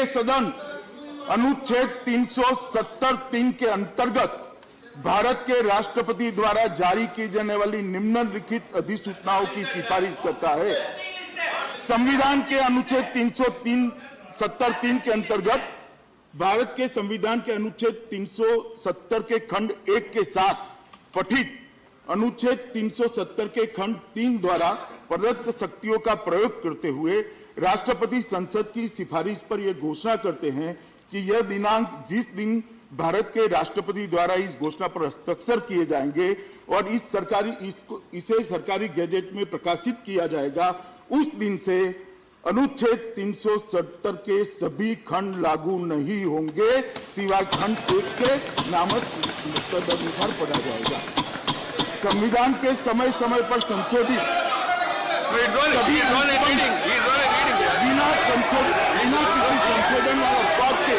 ये सदन अनुच्छेद 370(3) के अंतर्गत भारत के राष्ट्रपति द्वारा जारी की जाने वाली निम्नलिखित अधिसूचनाओं की सिफारिश करता है। संविधान के अनुच्छेद 370(3) के अंतर्गत भारत के संविधान के अनुच्छेद 370 के खंड 1 के साथ पठित अनुच्छेद 370 के खंड 3 द्वारा प्रदत्त शक्तियों का प्रयोग करते हुए राष्ट्रपति संसद की सिफारिश पर यह घोषणा करते हैं कि यह दिनांक जिस दिन भारत के राष्ट्रपति द्वारा इस घोषणा पर हस्ताक्षर किए जाएंगे और इसे सरकारी गैजेट में प्रकाशित किया जाएगा, उस दिन से अनुच्छेद 370 के सभी खंड लागू नहीं होंगे, सिवाय खंड 1 के नामक अनुसार पढ़ा जाएगा। संविधान के समय समय पर संशोधित बिना किसी संशोधन और अपवाद के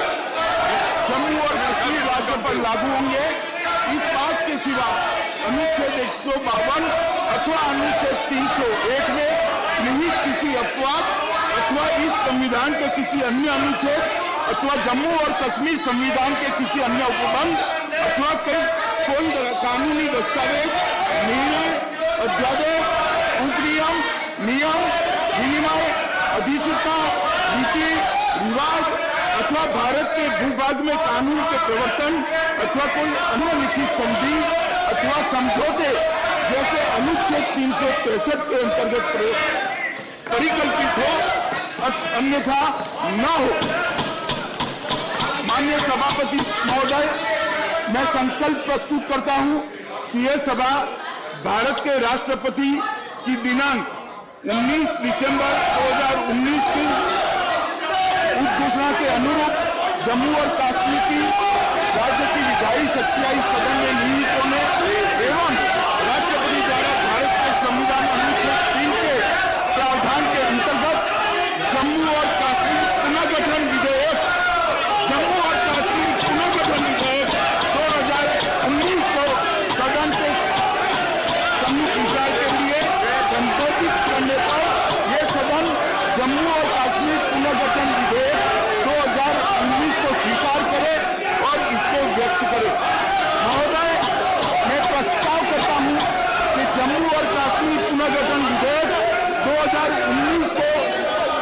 जम्मू और कश्मीर राज्य पर लागू होंगे। इस बात के सिवा अनुच्छेद 152 अथवा अनुच्छेद 301 में निहित किसी अपवाद अथवा इस संविधान के किसी अन्य अनुच्छेद अथवा जम्मू और कश्मीर संविधान के किसी अन्य उपबंध अथवा कोई कानूनी दस्तावेज, निर्णय, अध्यादेश, उपनियम, नियम, विनिमय, अधिसूचना, रीति रिवाज अथवा भारत के भूभाग में कानून के प्रवर्तन अथवा कोई अन्य लिखित संधि अथवा समझौते जैसे अनुच्छेद 363 के अंतर्गत परिकल्पित हो, अन्यथा न हो। माननीय सभापति महोदय, मैं संकल्प प्रस्तुत करता हूं कि यह सभा भारत के राष्ट्रपति की दिनांक 19 दिसंबर 2019 की उद्घोषणा के अनुरूप जम्मू और कश्मीर की राज्य की विधायी शक्तियां इस सदन में निहित होने एवं राष्ट्रपति द्वारा भारत के संविधान अनुच्छेद 3 के प्रावधान के अंतर्गत जम्मू और कश्मीर पुनर्गठन विधेयक 2019 को सदन के सम्मुख विचार के लिए संशोधित करने पर यह सदन जम्मू और कश्मीर पुनर्गठन विधेयक 2019 को स्वीकार करे और इसको व्यक्त करे। महोदय, मैं प्रस्ताव करता हूं कि जम्मू और कश्मीर पुनर्गठन विधेयक 2019 को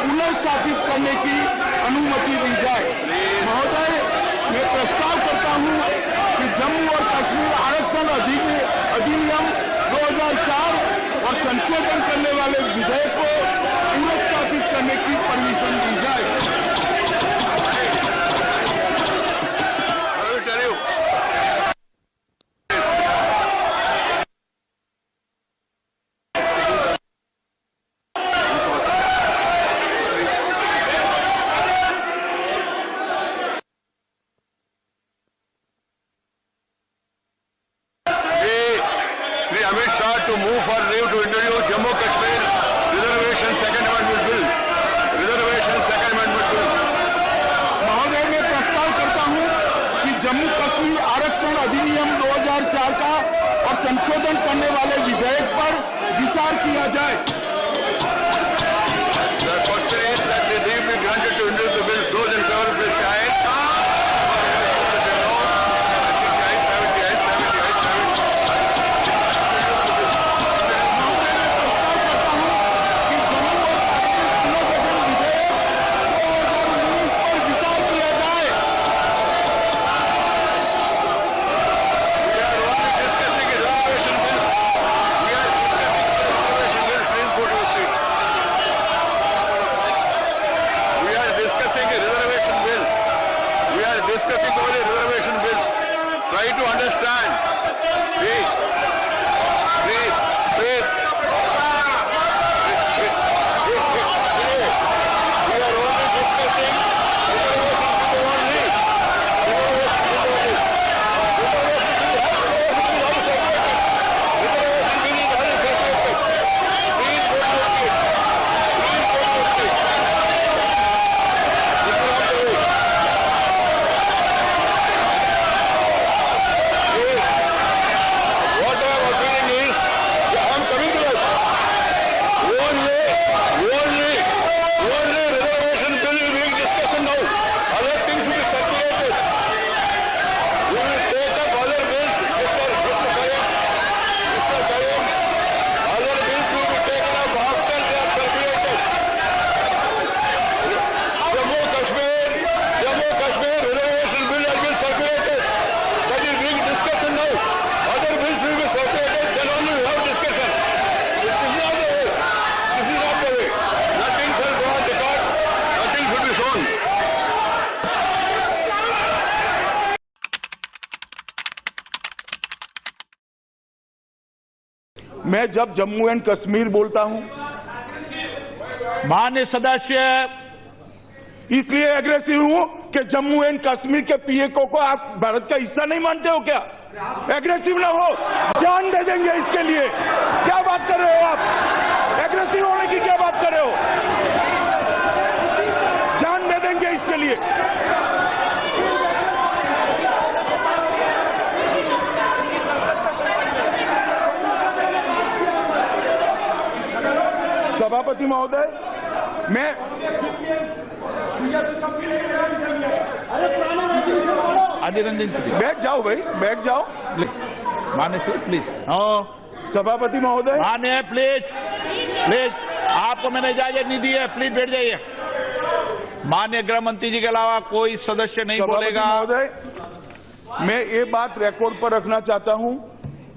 पुनर्स्थापित करने की अनुमति दी जाए। महोदय, मैं प्रस्ताव करता हूं कि जम्मू और कश्मीर आरक्षण अधिनियम 2004 और संशोधन करने वाले विधेयक को पुनर्स्थापित करने की परमिशन दी जाए। Amit Shah to move for leave to introduce Jammu Kashmir Reservation Second Amendment Bill. Reservation Second Amendment Bill. महोदय, मैं प्रस्ताव करता हूं कि जम्मू कश्मीर आरक्षण अधिनियम 2004 का और संशोधन करने वाले विधेयक पर विचार किया जाए। The question is that the leave be granted to introduce the bill. Those in favor, please say aye. मैं जब जम्मू एंड कश्मीर बोलता हूं, माननीय सदस्य, इसलिए एग्रेसिव हूं कि जम्मू एंड कश्मीर के पीएको को आप भारत का हिस्सा नहीं मानते हो क्या? एग्रेसिव ना हो, जान दे देंगे इसके लिए। क्या बात कर रहे हो आप? एग्रेसिव होने की क्या बात कर रहे हो? जान दे देंगे इसके लिए। सभापति महोदय, मैं अधीर रंजन प्लीज, बैठ जाओ भाई, बैठ जाओ। माननीय सर प्लीज, सभापति महोदय, माननीय प्लीज प्लीज, आपको मैंने इजाजत नहीं दी है, प्लीज बैठ जाइए। माननीय गृह मंत्री जी के अलावा कोई सदस्य नहीं बोलेगा। महोदय, मैं ये बात रिकॉर्ड पर रखना चाहता हूं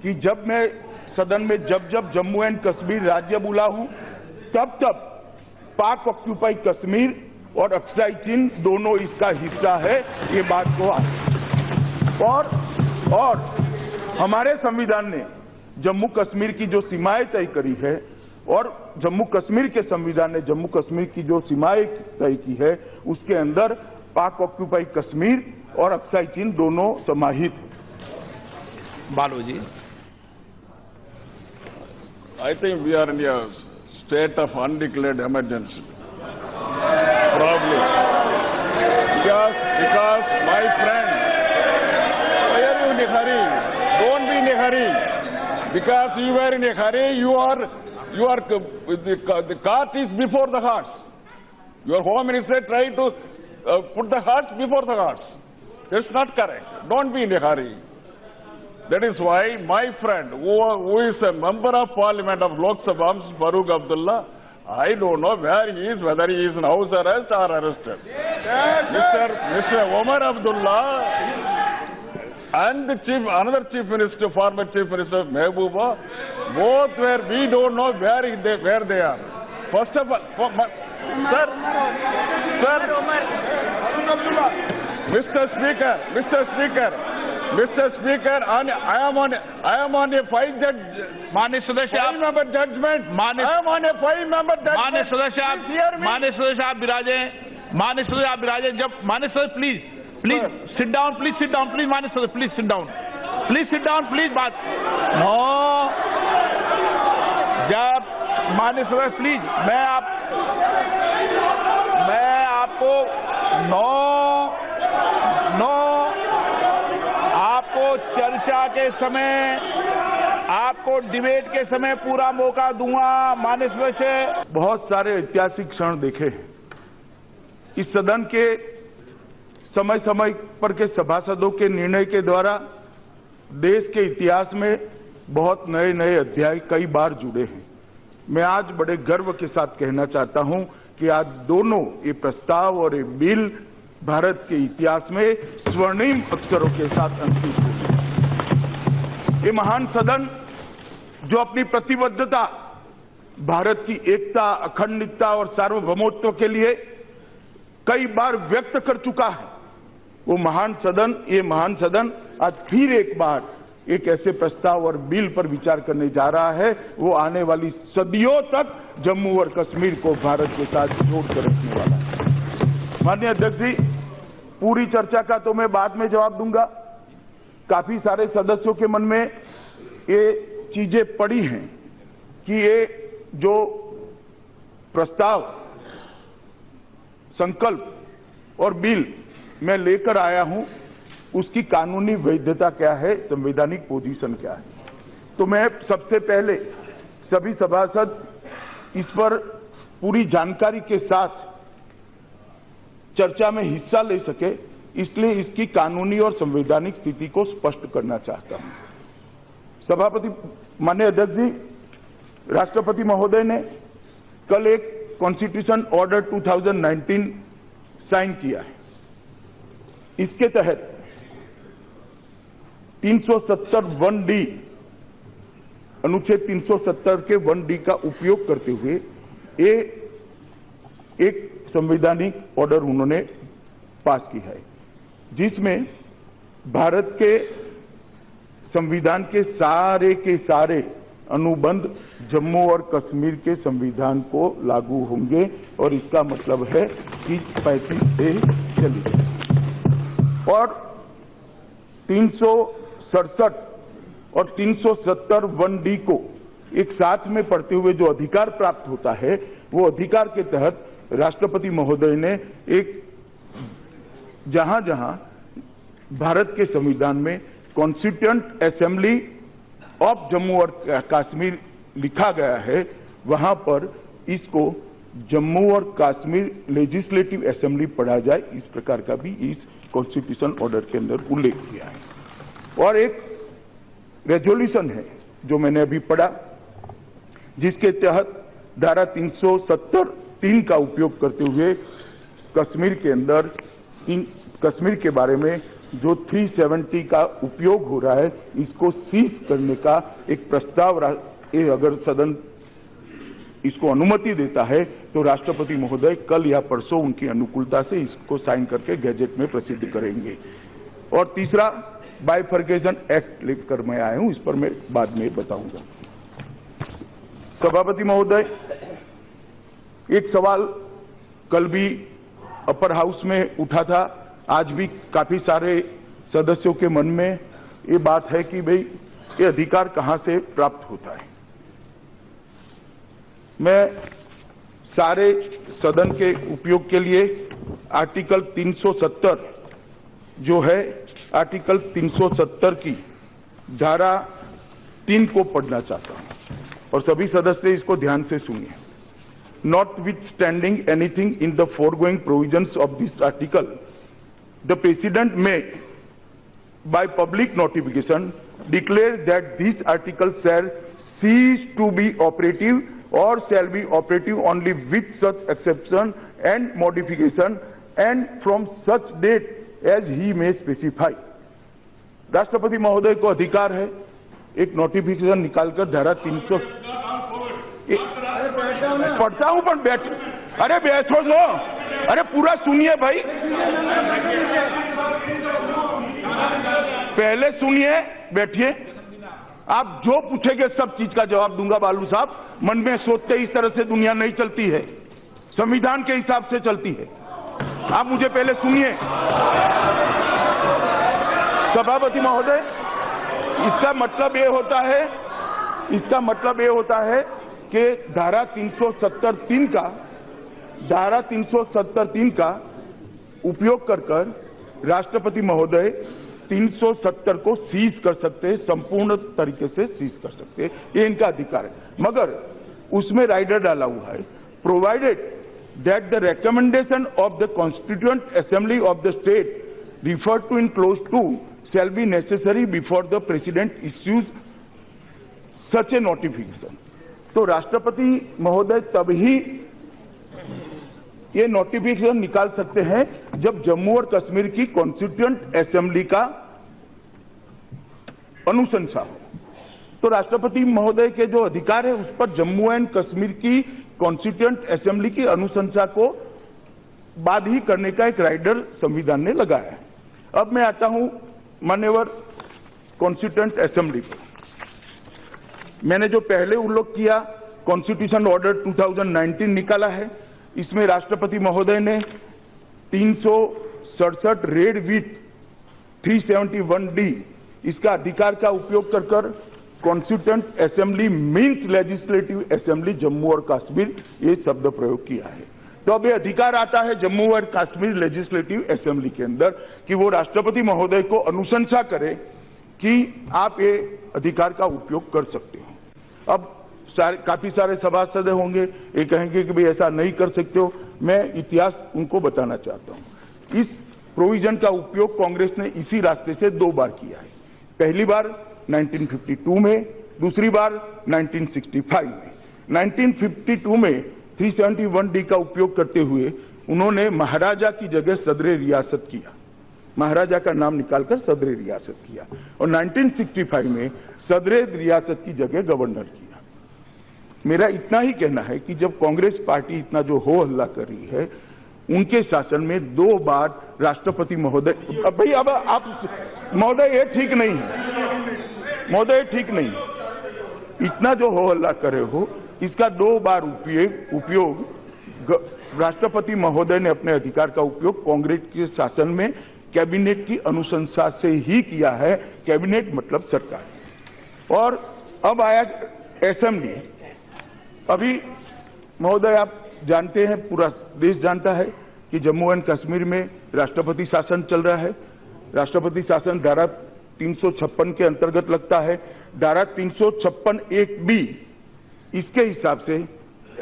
कि जब मैं सदन में जब जम्मू एंड कश्मीर राज्य बोला हूं, तब पाक ऑक्यूपाई कश्मीर और अक्साई चीन दोनों इसका हिस्सा है, ये बात को और हमारे संविधान ने जम्मू कश्मीर की जो सीमाएं तय करी है और जम्मू कश्मीर के संविधान ने जम्मू कश्मीर की जो सीमाएं तय की है, उसके अंदर पाक ऑक्यूपाई कश्मीर और अक्साई चीन दोनों समाहित। बालू जी, I think we are in a state of undeclared emergency. Probably. Because my friend, why are you in a hurry? Don't be in a hurry. Because you were in a hurry, the cart is before the horse. Your Home Minister tried to put the horse before the horse. That's not correct. Don't be in a hurry. That is why my friend, who is a member of Parliament of Lok Sabha, Farooq Abdullah, I don't know where he is, whether he is in house arrest or arrested. Mr. Omar Abdullah and another chief minister, former chief minister Mehbooba, both were, we don't know where they are. First of all, Mr. Speaker, I am on a 5-judge. माननीय सदस्य, 5-member judgment. I am on a 5-member judgment. माननीय सदस्य आप विराजे। माननीय सदस्य आप विराजे। जब माननीय सदस्य प्लीज सिट डाउन, प्लीज माननीय सदस्य प्लीज सिट डाउन, प्लीज बात नो। जब माननीय सदस्य प्लीज, मैं आपको आपको चर्चा के समय, आपको डिबेट के समय पूरा मौका दूंगा। माननीय सदस्य, बहुत सारे ऐतिहासिक क्षण देखे इस सदन के समय समय पर के सभासदों के निर्णय के द्वारा देश के इतिहास में बहुत नए अध्याय कई बार जुड़े हैं। मैं आज बड़े गर्व के साथ कहना चाहता हूं कि आज दोनों ये प्रस्ताव और ये बिल भारत के इतिहास में स्वर्णिम अक्षरों के साथ अंकित हुए। ये महान सदन जो अपनी प्रतिबद्धता भारत की एकता, अखंडता और सार्वभौमत्व के लिए कई बार व्यक्त कर चुका है, वो महान सदन आज फिर एक बार एक ऐसे प्रस्ताव और बिल पर विचार करने जा रहा है, वो आने वाली सदियों तक जम्मू और कश्मीर को भारत के साथ जोड़कर रखने वाला है। माननीय अध्यक्ष जी, पूरी चर्चा का तो मैं बाद में जवाब दूंगा। काफी सारे सदस्यों के मन में ये चीजें पड़ी हैं कि ये जो प्रस्ताव, संकल्प और बिल मैं लेकर आया हूं, उसकी कानूनी वैधता क्या है, संवैधानिक पोजीशन क्या है। तो मैं सबसे पहले सभी सभासद इस पर पूरी जानकारी के साथ चर्चा में हिस्सा ले सके, इसलिए इसकी कानूनी और संवैधानिक स्थिति को स्पष्ट करना चाहता हूं। सभापति, माननीय अध्यक्ष जी, राष्ट्रपति महोदय ने कल एक कॉन्स्टिट्यूशन ऑर्डर 2019 साइन किया है। इसके तहत 370(1)D, अनुच्छेद 370 के 1D का उपयोग करते हुए ये एक संवैधानिक ऑर्डर उन्होंने पास की है, जिसमें भारत के संविधान के सारे अनुबंध जम्मू और कश्मीर के संविधान को लागू होंगे और इसका मतलब है कि 35A चली जाएगी। और 367 और 370 1D को एक साथ में पढ़ते हुए जो अधिकार प्राप्त होता है, वो अधिकार के तहत राष्ट्रपति महोदय ने एक जहां जहां भारत के संविधान में कॉन्स्टिट्यूएंट असेंबली ऑफ जम्मू और कश्मीर लिखा गया है, वहां पर इसको जम्मू और कश्मीर लेजिस्लेटिव असेंबली पढ़ा जाए, इस प्रकार का भी इस कॉन्स्टिट्यूशन ऑर्डर के अंदर उल्लेख किया है। और एक रेजोल्यूशन है जो मैंने अभी पढ़ा, जिसके तहत धारा 370(3) का उपयोग करते हुए कश्मीर के अंदर कश्मीर के बारे में जो 370 का उपयोग हो रहा है, इसको सीज करने का एक प्रस्ताव अगर सदन इसको अनुमति देता है तो राष्ट्रपति महोदय कल या परसों उनकी अनुकूलता से इसको साइन करके गैजेट में प्रसिद्ध करेंगे। और तीसरा, बाइफर्केशन एक्ट लेकर मैं आया हूं, इस पर मैं बाद में बताऊंगा। सभापति महोदय, एक सवाल कल भी अपर हाउस में उठा था, आज भी काफी सारे सदस्यों के मन में ये बात है कि भाई ये अधिकार कहां से प्राप्त होता है। मैं सारे सदन के उपयोग के लिए आर्टिकल 370 जो है, आर्टिकल 370 की धारा 3 को पढ़ना चाहता हूं और सभी सदस्य इसको ध्यान से सुनिए। Notwithstanding anything in the foregoing provisions of this article, the President may, by public notification, declare that this article shall cease to be operative or shall be operative only with such exception and modification and from such date as he may specify. राष्ट्रपति महोदय को अधिकार है एक notification निकालकर धारा 300 पढ़ता हूं पर बैठ, अरे बैठो लो, अरे पूरा सुनिए भाई, पहले सुनिए, बैठिए। आप जो पूछेंगे सब चीज का जवाब दूंगा बालू साहब। मन में सोचते इस तरह से दुनिया नहीं चलती है, संविधान के हिसाब से चलती है। आप मुझे पहले सुनिए। सभापति महोदय, इसका मतलब ये होता है कि धारा 370(3) का उपयोग कर राष्ट्रपति महोदय 370 को सीज कर सकते हैं, संपूर्ण तरीके से सीज कर सकते हैं, ये इनका अधिकार है। मगर उसमें राइडर डाला हुआ है, provided that the recommendation of the constituent assembly of the state referred to in clause 2 shall be necessary before the president issues such a notification। तो राष्ट्रपति महोदय तभी ये नोटिफिकेशन निकाल सकते हैं जब जम्मू और कश्मीर की कॉन्स्टिट्यूएंट असेंबली का अनुशंसा हो। तो राष्ट्रपति महोदय के जो अधिकार है उस पर जम्मू एंड कश्मीर की कॉन्स्टिट्यूएंट असेंबली की अनुशंसा को बाद ही करने का एक राइडर संविधान ने लगाया है। अब मैं आता हूं मान्यवर कॉन्स्टिट्यूएंट असेंबली को। मैंने जो पहले उल्लेख किया, कॉन्स्टिट्यूशन ऑर्डर 2019 निकाला है, इसमें राष्ट्रपति महोदय ने 367 रेड विथ 371D इसका अधिकार का उपयोग कर constituent assembly means legislative assembly Jammu और कश्मीर, ये शब्द प्रयोग किया है। तो अब ये अधिकार आता है जम्मू और कश्मीर लेजिस्लेटिव असेंबली के अंदर कि वो राष्ट्रपति महोदय को अनुशंसा करे कि आप ये अधिकार का उपयोग कर सकते हो। अब काफी सारे सभासद होंगे, ये कहेंगे कि भाई ऐसा नहीं कर सकते हो। मैं इतिहास उनको बताना चाहता हूं। इस प्रोविजन का उपयोग कांग्रेस ने इसी रास्ते से 2 बार किया है। पहली बार 1952 में, दूसरी बार 1965 में। 1952 में 371D का उपयोग करते हुए उन्होंने महाराजा की जगह सदरे रियासत किया, महाराजा का नाम निकालकर सदरे रियासत किया, और 1965 में सदरे रियासत की जगह गवर्नर किया। मेरा इतना ही कहना है कि जब कांग्रेस पार्टी इतना जो हो हल्ला कर रही है, उनके शासन में 2 बार राष्ट्रपति महोदय, भाई अब आप महोदय ये ठीक नहीं है, महोदय ठीक नहीं। इतना जो हो हल्ला करे हो, इसका 2 बार उपयोग राष्ट्रपति महोदय ने अपने अधिकार का उपयोग कांग्रेस के शासन में कैबिनेट की अनुशंसा से ही किया है। कैबिनेट मतलब सरकार। और अब आया असेंबली। अभी महोदय आप जानते हैं, पूरा देश जानता है कि जम्मू एंड कश्मीर में राष्ट्रपति शासन चल रहा है। राष्ट्रपति शासन धारा 356 के अंतर्गत लगता है। धारा 356(1)(b) इसके हिसाब से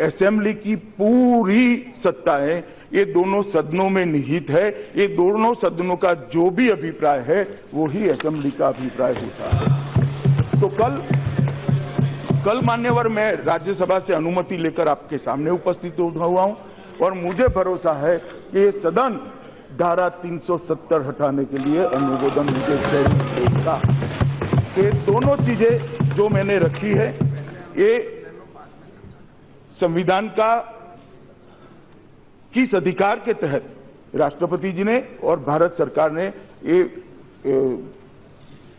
असेंबली की पूरी सत्ताएं ये दोनों सदनों में निहित है। ये दोनों सदनों का जो भी अभिप्राय है वो ही असेंबली का अभिप्राय होता है। तो कल मान्यवर मैं राज्यसभा से अनुमति लेकर आपके सामने उपस्थित हुआ हूं और मुझे भरोसा है कि ये सदन धारा 370 हटाने के लिए अनुमोदन मुझे जरूर देगा। ये दोनों चीजें जो मैंने रखी है ये संविधान का किस अधिकार के तहत राष्ट्रपति जी ने और भारत सरकार ने ये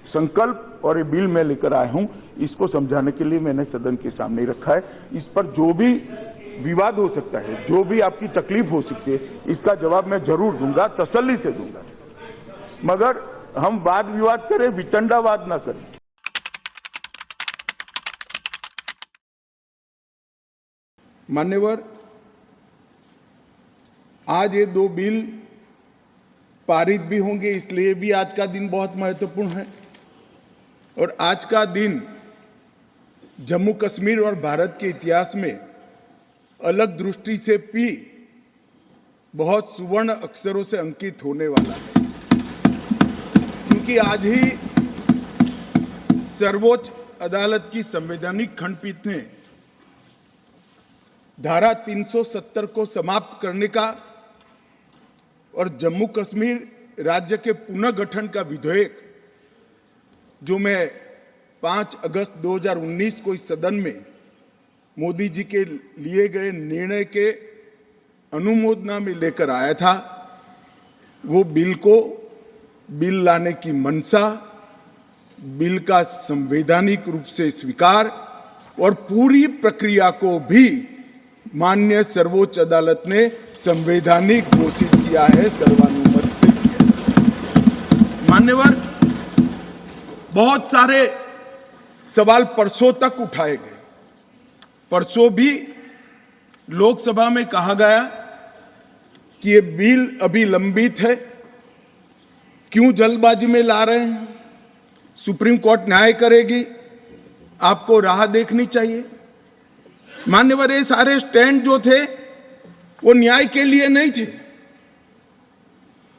संकल्प और ये बिल में लेकर आया हूं, इसको समझाने के लिए मैंने सदन के सामने रखा है। इस पर जो भी विवाद हो सकता है, जो भी आपकी तकलीफ हो सकती है, इसका जवाब मैं जरूर दूंगा, तसल्ली से दूंगा। मगर हम वाद विवाद करें, वितंडावाद ना करें। मान्यवर, आज ये 2 बिल पारित भी होंगे, इसलिए भी आज का दिन बहुत महत्वपूर्ण है। और आज का दिन जम्मू कश्मीर और भारत के इतिहास में अलग दृष्टि से भी बहुत सुवर्ण अक्षरों से अंकित होने वाला है, क्योंकि आज ही सर्वोच्च अदालत की संवैधानिक खंडपीठ ने धारा 370 को समाप्त करने का और जम्मू कश्मीर राज्य के पुनर्गठन का विधेयक, जो मैं 5 अगस्त 2019 को इस सदन में मोदी जी के लिए गए निर्णय के अनुमोदना में लेकर आया था, वो बिल लाने की मंशा, बिल का संवैधानिक रूप से स्वीकार और पूरी प्रक्रिया को भी माननीय सर्वोच्च अदालत ने संवैधानिक घोषित किया है, सर्वानुमत से किया है। मान्यवर, बहुत सारे सवाल परसों तक उठाए गए। परसों भी लोकसभा में कहा गया कि ये बिल अभी लंबित है, क्यों जल्दबाजी में ला रहे हैं, सुप्रीम कोर्ट न्याय करेगी, आपको राह देखनी चाहिए। मान्यवर, ये सारे स्टैंड जो थे वो न्याय के लिए नहीं थे।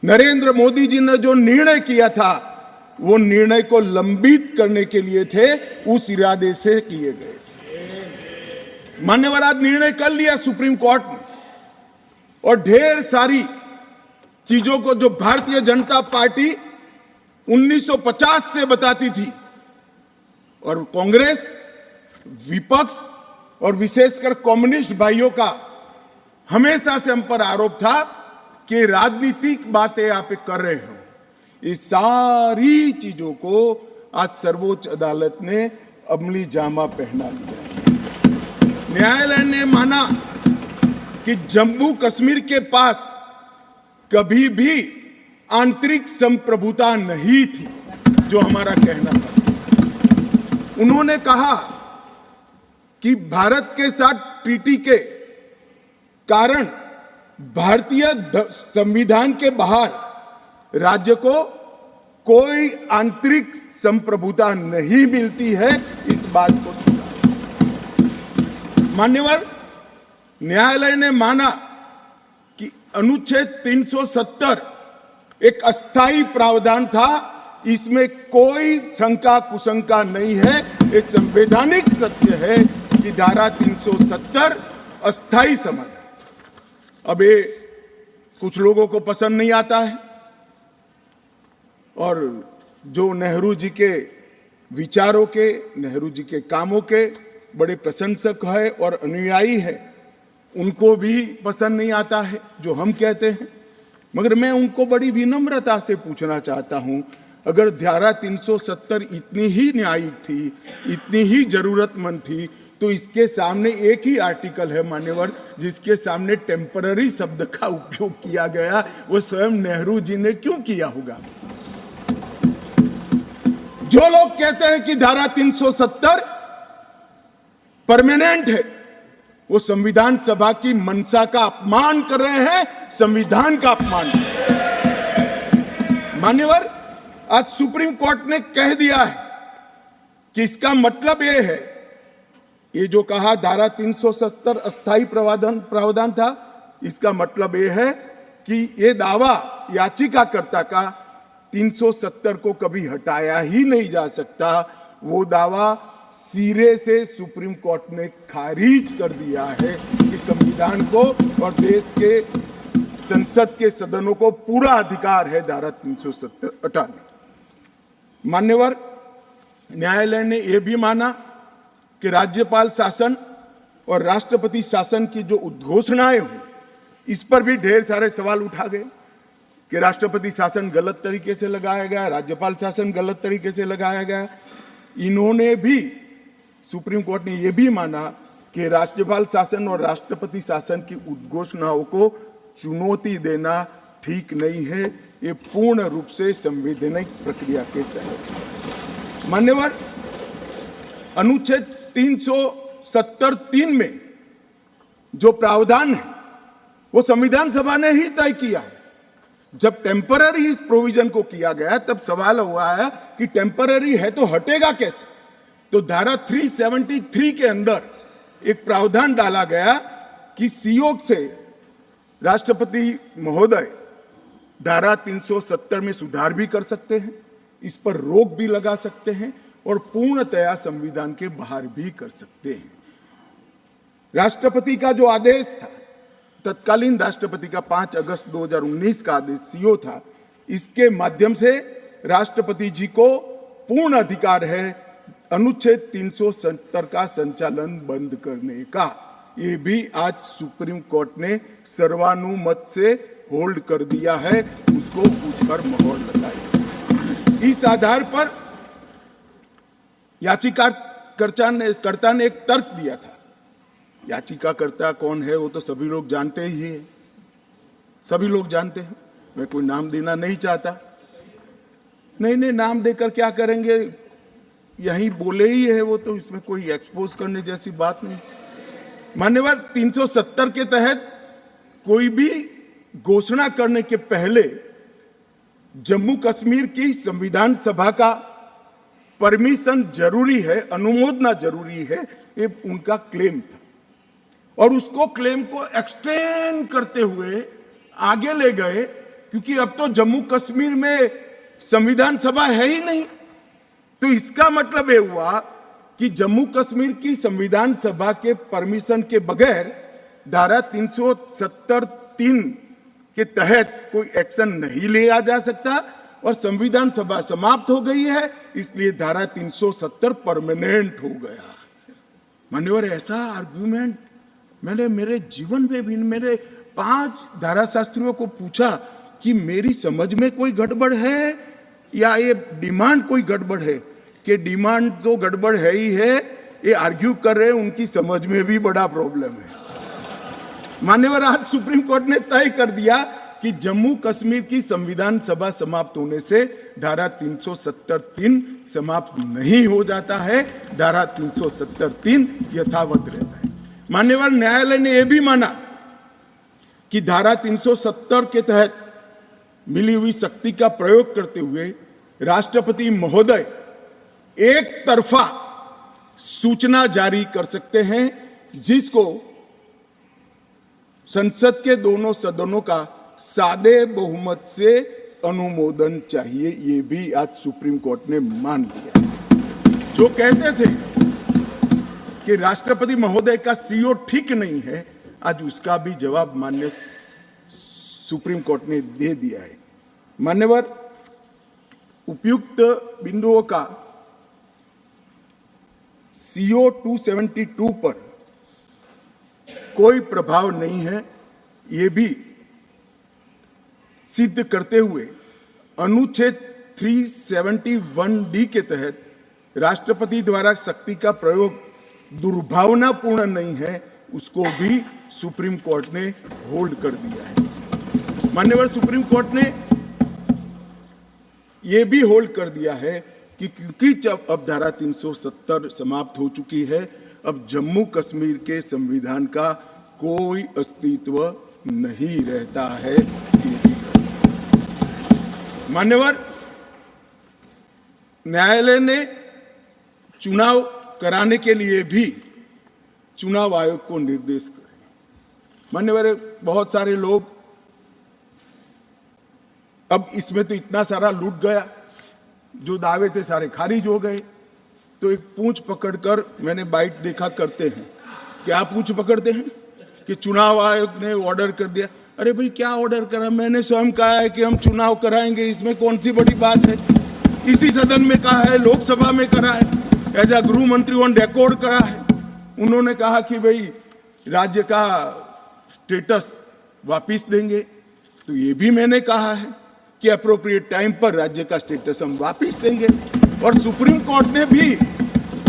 नरेंद्र मोदी जी ने जो निर्णय किया था वो निर्णय को लंबित करने के लिए थे, उस इरादे से किए गए थे। मान्यवर, आज निर्णय कर लिया सुप्रीम कोर्ट ने, और ढेर सारी चीजों को जो भारतीय जनता पार्टी 1950 से बताती थी और कांग्रेस, विपक्ष और विशेषकर कम्युनिस्ट भाइयों का हमेशा से हम पर आरोप था कि राजनीतिक बातें आप कर रहे हो, इस सारी चीजों को आज सर्वोच्च अदालत ने अमली जामा पहना दिया। न्यायालय ने माना कि जम्मू कश्मीर के पास कभी भी आंतरिक संप्रभुता नहीं थी, जो हमारा कहना था। उन्होंने कहा कि भारत के साथ ट्रीटी के कारण भारतीय संविधान के बाहर राज्य को कोई आंतरिक संप्रभुता नहीं मिलती है, इस बात को सुना। मान्यवर, न्यायालय ने माना कि अनुच्छेद 370 एक अस्थायी प्रावधान था, इसमें कोई शंका कुशंका नहीं है, ये संवैधानिक सत्य है कि धारा 370 अस्थायी समाधान। अब ये कुछ लोगों को पसंद नहीं आता है, और जो नेहरू जी के विचारों के, नेहरू जी के कामों के बड़े प्रशंसक है और अनुयायी है, उनको भी पसंद नहीं आता है जो हम कहते हैं। मगर मैं उनको बड़ी विनम्रता से पूछना चाहता हूं, अगर धारा 370 इतनी ही न्यायिक थी, इतनी ही जरूरतमंद थी, तो इसके सामने एक ही आर्टिकल है मान्यवर जिसके सामने टेम्पररी शब्द का उपयोग किया गया, वो स्वयं नेहरू जी ने क्यों किया होगा? जो लोग कहते हैं कि धारा 370 परमानेंट है, वो संविधान सभा की मंशा का अपमान कर रहे हैं, संविधान का अपमान कर रहे हैं। मान्यवर, आज सुप्रीम कोर्ट ने कह दिया है कि इसका मतलब यह है, ये जो कहा धारा 370 अस्थायी प्रावधान था, इसका मतलब यह है कि ये दावा याचिकाकर्ता का 370 को कभी हटाया ही नहीं जा सकता। वो दावा सिरे से सुप्रीम कोर्ट ने खारिज कर दिया है कि संविधान को और देश के संसद के सदनों को पूरा अधिकार है धारा 370 हटाने। मान्यवर, न्यायालय ने यह भी माना कि राज्यपाल शासन और राष्ट्रपति शासन की जो उद्घोषणाएं हुई, इस पर भी ढेर सारे सवाल उठा गए कि राष्ट्रपति शासन गलत तरीके से लगाया गया, राज्यपाल शासन गलत तरीके से लगाया गया। इन्होंने भी, सुप्रीम कोर्ट ने यह भी माना कि राज्यपाल शासन और राष्ट्रपति शासन की उद्घोषणाओं को चुनौती देना ठीक नहीं है, ये पूर्ण रूप से संवैधानिक प्रक्रिया के तहत। मान्यवर, अनुच्छेद 370(3) में जो प्रावधान है वो संविधान सभा ने ही तय किया है। जब टेम्पररी इस प्रोविजन को किया गया तब सवाल हुआ है कि टेम्पररी है तो हटेगा कैसे? तो धारा 373 के अंदर एक प्रावधान डाला गया कि सीओ से राष्ट्रपति महोदय धारा 370 में सुधार भी कर सकते हैं, इस पर रोक भी लगा सकते हैं और पूर्णतया संविधान के बाहर भी कर सकते हैं। राष्ट्रपति का जो आदेश था, तत्कालीन राष्ट्रपति का 5 अगस्त 2019 का आदेश सीओ था, इसके माध्यम से राष्ट्रपति जी को पूर्ण अधिकार है अनुच्छेद 370 का संचालन बंद करने का। ये भी आज सुप्रीम कोर्ट ने सर्वानुमत से होल्ड कर दिया है, उसको उस पर मोहर लगाई। इस आधार पर याचिकाकर्ता ने एक तर्क दिया था। याचिकाकर्ता कौन है वो तो सभी लोग जानते ही हैं, सभी लोग जानते हैं, मैं कोई नाम देना नहीं चाहता। नहीं, नाम देकर क्या करेंगे, यही बोले ही है वो, तो इसमें कोई एक्सपोज करने जैसी बात नहीं। मान्यवर, 370 के तहत कोई भी घोषणा करने के पहले जम्मू कश्मीर की संविधान सभा का परमिशन जरूरी है, अनुमोदना जरूरी है, ये उनका क्लेम था। और उसको क्लेम को एक्सटेंड करते हुए आगे ले गए, क्योंकि अब तो जम्मू कश्मीर में संविधान सभा है ही नहीं। तो इसका मतलब ये हुआ कि जम्मू कश्मीर की संविधान सभा के परमिशन के बगैर धारा 370(3) के तहत कोई एक्शन नहीं लिया जा सकता और संविधान सभा समाप्त हो गई है, इसलिए धारा 370 परमानेंट हो गया। मान्यवर, ऐसा आर्गुमेंट मैंने मेरे जीवन में भी, मेरे 5 धाराशास्त्रियों को पूछा कि मेरी समझ में कोई गड़बड़ है या ये डिमांड कोई गड़बड़ है, कि डिमांड तो गड़बड़ है ही है, ये आर्ग्यू कर रहे हैं उनकी समझ में भी बड़ा प्रॉब्लम है। मान्यवर, आज सुप्रीम कोर्ट ने तय कर दिया कि जम्मू कश्मीर की संविधान सभा समाप्त होने से धारा 370(3) समाप्त नहीं हो जाता है, धारा 370(3) यथावत रहता है। मान्यवर, न्यायालय ने यह भी माना कि धारा 370 के तहत मिली हुई शक्ति का प्रयोग करते हुए राष्ट्रपति महोदय एक तरफा सूचना जारी कर सकते हैं, जिसको संसद के दोनों सदनों का सादे बहुमत से अनुमोदन चाहिए। ये भी आज सुप्रीम कोर्ट ने मान लिया। जो कहते थे कि राष्ट्रपति महोदय का सीओ ठीक नहीं है, आज उसका भी जवाब माननीय सुप्रीम कोर्ट ने दे दिया है। मान्यवर, उपयुक्त बिंदुओं का सीओ 272 पर कोई प्रभाव नहीं है, ये भी सिद्ध करते हुए अनुच्छेद 371D के तहत राष्ट्रपति द्वारा शक्ति का प्रयोग दुर्भावनापूर्ण नहीं है, उसको भी सुप्रीम कोर्ट ने होल्ड कर दिया है। मान्यवर सुप्रीम कोर्ट ने यह भी होल्ड कर दिया है कि क्योंकि जब अब धारा 370 समाप्त हो चुकी है, अब जम्मू कश्मीर के संविधान का कोई अस्तित्व नहीं रहता है। मान्यवर न्यायालय ने चुनाव कराने के लिए भी चुनाव आयोग को निर्देश करे। मान्यवर बहुत सारे लोग अब इसमें तो इतना सारा लूट गया, जो दावे थे सारे खारिज हो गए। तो एक पूंछ पकड़कर मैंने बाइट देखा करते हैं, क्या पूंछ पकड़ते हैं कि चुनाव आयोग ने ऑर्डर कर दिया। अरे भाई क्या ऑर्डर करा, मैंने स्वयं कहा है कि हम चुनाव कराएंगे, इसमें कौन सी बड़ी बात है। इसी सदन में कहा है, लोकसभा में करा है, एज अ गृह मंत्री ऑन रिकॉर्ड करा है। उन्होंने कहा कि भाई राज्य का स्टेटस वापिस देंगे, तो ये भी मैंने कहा है कि अप्रोप्रिएट टाइम पर राज्य का स्टेटस हम वापिस देंगे। और सुप्रीम कोर्ट ने भी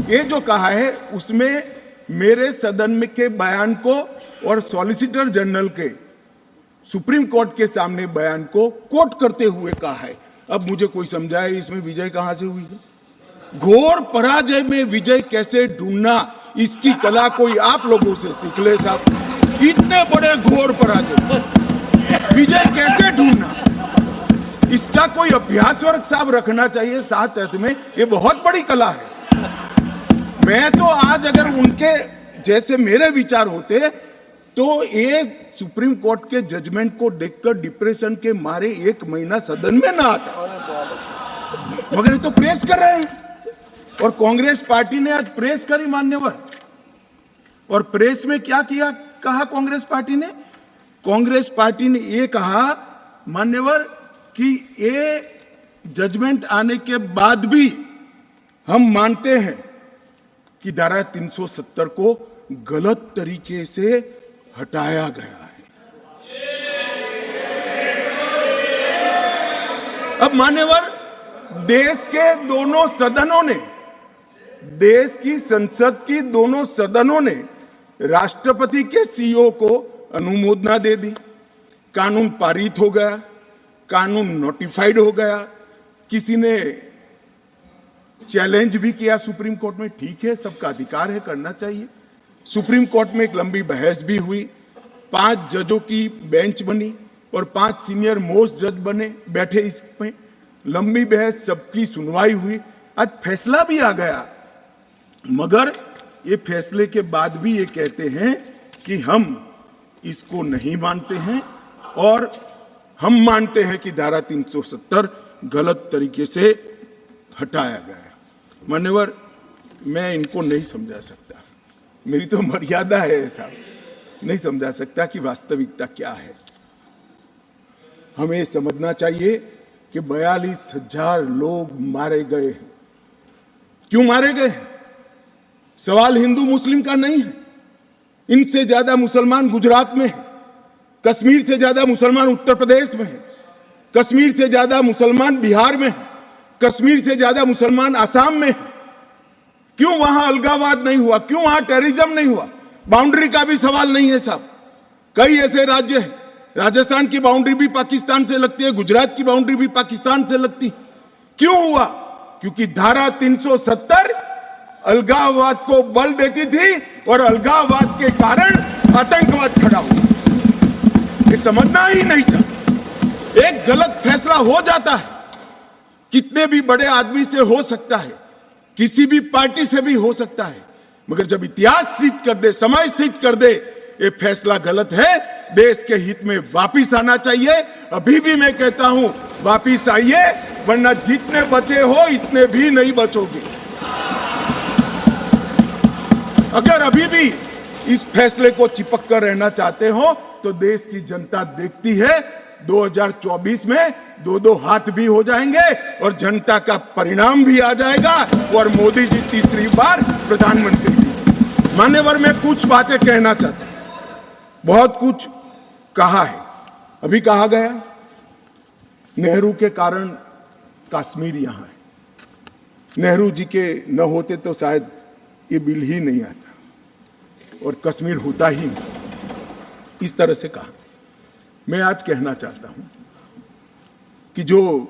ये जो कहा है उसमें मेरे सदन में के बयान को और सॉलिसिटर जनरल के सुप्रीम कोर्ट के सामने बयान को कोट करते हुए कहा है। अब मुझे कोई समझाए इसमें विजय कहां से हुई है। घोर पराजय में विजय कैसे ढूंढना, इसकी कला कोई आप लोगों से सीख ले साहब। इतने बड़े घोर पराजय विजय कैसे ढूंढना, इसका कोई अभ्यास वर्ग साहब रखना चाहिए साथ में। ये बहुत बड़ी कला है। मैं तो आज अगर उनके जैसे मेरे विचार होते तो ये सुप्रीम कोर्ट के जजमेंट को देखकर डिप्रेशन के मारे 1 महीना सदन में ना आता, मगर ये तो प्रेस कर रहे हैं। और कांग्रेस पार्टी ने आज प्रेस करी मान्यवर, और प्रेस में क्या किया कहा कांग्रेस पार्टी ने? कांग्रेस पार्टी ने ये कहा मान्यवर कि ये जजमेंट आने के बाद भी हम मानते हैं कि धारा 370 को गलत तरीके से हटाया गया है। अब मान्यवर देश के दोनों सदनों ने, देश की संसद की दोनों सदनों ने राष्ट्रपति के सीओ को अनुमोदना दे दी, कानून पारित हो गया, कानून नोटिफाइड हो गया। किसी ने चैलेंज भी किया सुप्रीम कोर्ट में, ठीक है, सबका अधिकार है, करना चाहिए। सुप्रीम कोर्ट में एक लंबी बहस भी हुई, 5 जजों की बेंच बनी और 5 सीनियर मोस्ट जज बने बैठे इसमें। लंबी बहस, सबकी सुनवाई हुई, आज फैसला भी आ गया। मगर ये फैसले के बाद भी ये कहते हैं कि हम इसको नहीं मानते हैं और हम मानते हैं कि धारा 370 गलत तरीके से हटाया गया है। मान्यवर मैं इनको नहीं समझा सकता, मेरी तो मर्यादा है ऐसा, नहीं समझा सकता कि वास्तविकता क्या है। हमें समझना चाहिए कि 42,000 लोग मारे गए हैं। क्यों मारे गए? सवाल हिंदू मुस्लिम का नहीं है। इनसे ज्यादा मुसलमान गुजरात में है, कश्मीर से ज्यादा मुसलमान उत्तर प्रदेश में है, कश्मीर से ज्यादा मुसलमान बिहार में है, कश्मीर से ज्यादा मुसलमान आसाम में है। क्यों वहां अलगाववाद नहीं हुआ? क्यों वहां टेररिज्म नहीं हुआ? बाउंड्री का भी सवाल नहीं है साहब। कई ऐसे राज्य हैं, राजस्थान की बाउंड्री भी पाकिस्तान से लगती है, गुजरात की बाउंड्री भी पाकिस्तान से लगती। क्यों हुआ? क्योंकि धारा 370 अलगाववाद को बल देती थी और अलगाववाद के कारण आतंकवाद खड़ा हुआ। ये समझना ही नहीं था। एक गलत फैसला हो जाता है, कितने भी बड़े आदमी से हो सकता है, किसी भी पार्टी से भी हो सकता है, मगर जब इतिहास सिद्ध कर दे, समय सिद्ध कर दे ये फैसला गलत है, देश के हित में वापिस आना चाहिए। अभी भी मैं कहता हूं वापिस आइए, वरना जितने बचे हो इतने भी नहीं बचोगे। अगर अभी भी इस फैसले को चिपक कर रहना चाहते हो तो देश की जनता देखती है 2024 में 2-2 हाथ भी हो जाएंगे और जनता का परिणाम भी आ जाएगा और मोदी जी तीसरी बार प्रधानमंत्री भी। मान्यवर मैं कुछ बातें कहना चाहता हूं, बहुत कुछ कहा है, अभी कहा गया नेहरू के कारण कश्मीर यहां है, नेहरू जी के न होते तो शायद ये बिल ही नहीं आता और कश्मीर होता ही नहीं। इस तरह से कहा। मैं आज कहना चाहता हूं कि जो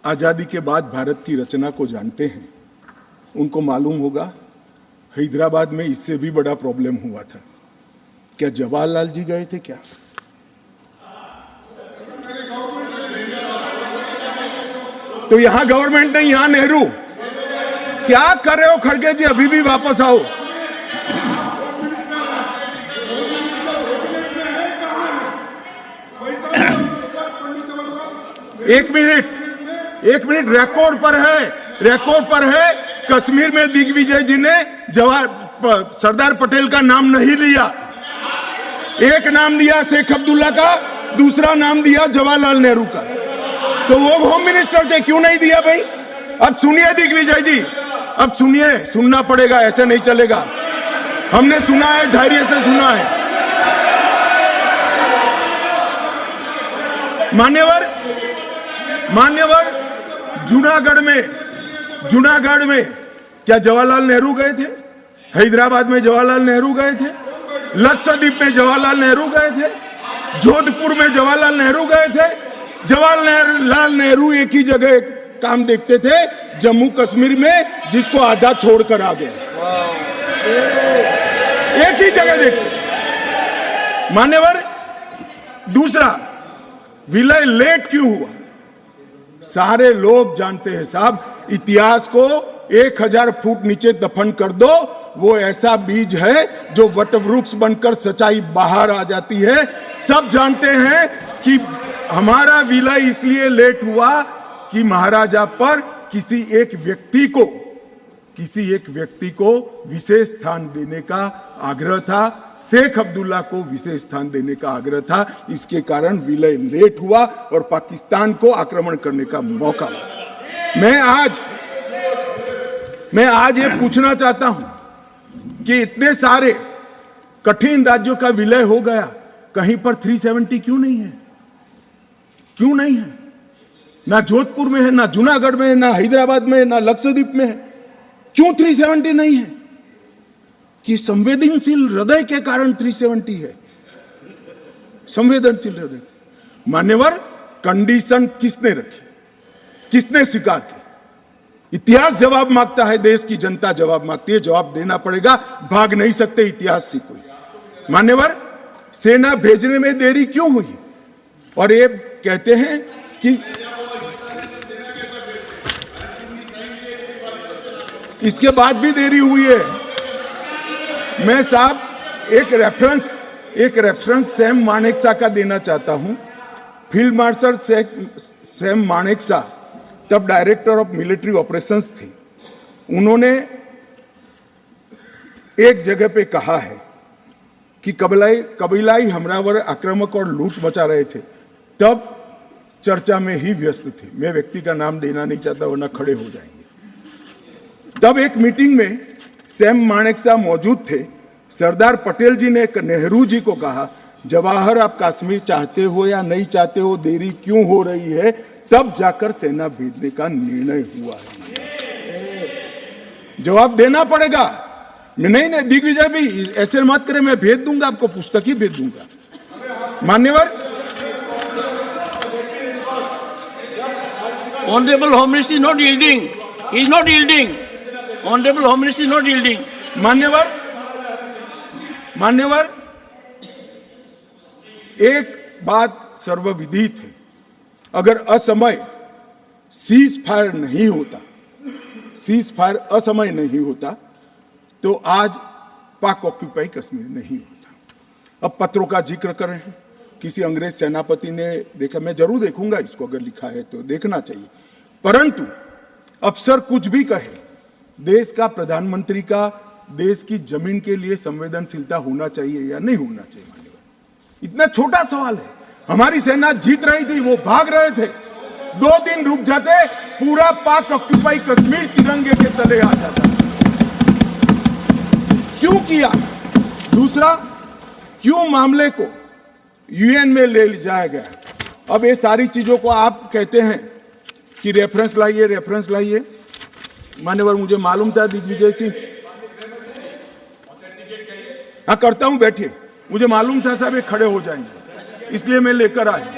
आजादी के बाद भारत की रचना को जानते हैं उनको मालूम होगा हैदराबाद में इससे भी बड़ा प्रॉब्लम हुआ था। क्या जवाहरलाल जी गए थे क्या? तो यहां गवर्नमेंट नहीं, यहां नेहरू। क्या कर रहे हो खड़गे जी? अभी भी वापस आओ। एक मिनट, रिकॉर्ड पर है। कश्मीर में दिग्विजय जी ने सरदार पटेल का नाम नहीं लिया। एक नाम दिया शेख अब्दुल्ला का, दूसरा नाम दिया जवाहरलाल नेहरू का। तो वो होम मिनिस्टर थे, क्यों नहीं दिया भाई? अब सुनिए दिग्विजय जी, अब सुनिए, सुनना पड़ेगा, ऐसे नहीं चलेगा। हमने सुना है, धैर्य से सुना है। मान्यवर जूनागढ़ में क्या जवाहरलाल नेहरू गए थे? हैदराबाद में जवाहरलाल नेहरू गए थे? लक्षद्वीप में जवाहरलाल नेहरू गए थे? जोधपुर में जवाहरलाल नेहरू गए थे? जवाहरलाल नेहरू एक ही जगह काम देखते थे, जम्मू कश्मीर में, जिसको आधा छोड़कर आ गए। एक ही जगह देखते। मान्यवर, दूसरा, विलय लेट क्यों हुआ? सारे लोग जानते हैं साहब, इतिहास को 1000 फुट नीचे दफन कर दो, वो ऐसा बीज है जो वटवृक्ष बनकर सच्चाई बाहर आ जाती है। सब जानते हैं कि हमारा विलय इसलिए लेट हुआ कि महाराजा पर किसी एक व्यक्ति को विशेष स्थान देने का आग्रह था, शेख अब्दुल्ला को विशेष स्थान देने का आग्रह था। इसके कारण विलय लेट हुआ और पाकिस्तान को आक्रमण करने का मौका मिला। मैं आज ये पूछना चाहता हूं कि इतने सारे कठिन राज्यों का विलय हो गया, कहीं पर 370 क्यों नहीं है? क्यों नहीं है? ना जोधपुर में है, ना जूनागढ़ में है, ना हैदराबाद में है, ना लक्षद्वीप में है। क्यों 370 नहीं है? कि संवेदनशील हृदय के कारण 370 है। संवेदनशील हृदय। मान्यवर, कंडीशन किसने रखी? किसने स्वीकार की? इतिहास जवाब मांगता है, देश की जनता जवाब मांगती है, जवाब देना पड़ेगा, भाग नहीं सकते इतिहास से कोई। मान्यवर, सेना भेजने में देरी क्यों हुई? और ये कहते हैं कि इसके बाद भी देरी हुई है। मैं साहब एक रेफरेंस सैम मानेकशॉ का देना चाहता हूं। फील्ड मार्शल सैम मानेकशॉ तब डायरेक्टर ऑफ मिलिट्री ऑपरेशंस थे। उन्होंने एक जगह पे कहा है कि कबीलाई हमलावर आक्रामक और लूट मचा रहे थे, तब चर्चा में ही व्यस्त थे। मैं व्यक्ति का नाम देना नहीं चाहता वरना खड़े हो जाएंगे। तब एक मीटिंग में सैम मानेकशॉ मौजूद थे। सरदार पटेल जी ने नेहरू जी को कहा, जवाहर आप कश्मीर चाहते हो या नहीं चाहते हो, देरी क्यों हो रही है? तब जाकर सेना भेजने का निर्णय हुआ है। जवाब देना पड़ेगा। नहीं दिग्विजय भी ऐसे मत करे, मैं भेज दूंगा आपको, पुस्तक ही भेज दूंगा। मान्यवर, Honorable Home Minister is not yielding. He is not yielding. Honorable Home Minister is not yielding. मान्यवर, एक बात सर्वविदित है, अगर असमय सीज फायर असमय नहीं होता तो आज पाक ऑक्यूपाई कश्मीर नहीं होता। अब पत्रों का जिक्र कर रहे हैं, किसी अंग्रेज सेनापति ने देखा, मैं जरूर देखूंगा इसको, अगर लिखा है तो देखना चाहिए। परंतु अफसर कुछ भी कहे, देश का प्रधानमंत्री का देश की जमीन के लिए संवेदनशीलता होना चाहिए या नहीं होना चाहिए? मान्यवर, इतना छोटा सवाल है। हमारी सेना जीत रही थी, वो भाग रहे थे, 2 दिन रुक जाते, पूरा पाक ऑक्यूपाई कश्मीर तिरंगे के तले आ जाता। क्यों किया? दूसरा, क्यों मामले को यूएन में ले जाया गया? अब ये सारी चीजों को आप कहते हैं कि रेफरेंस लाइए। मान्यवर, मुझे मालूम था दिग्विजय सिंह, हाँ करता हूं, बैठिए, मुझे मालूम था साहब ये खड़े हो जाएंगे, इसलिए मैं लेकर आया।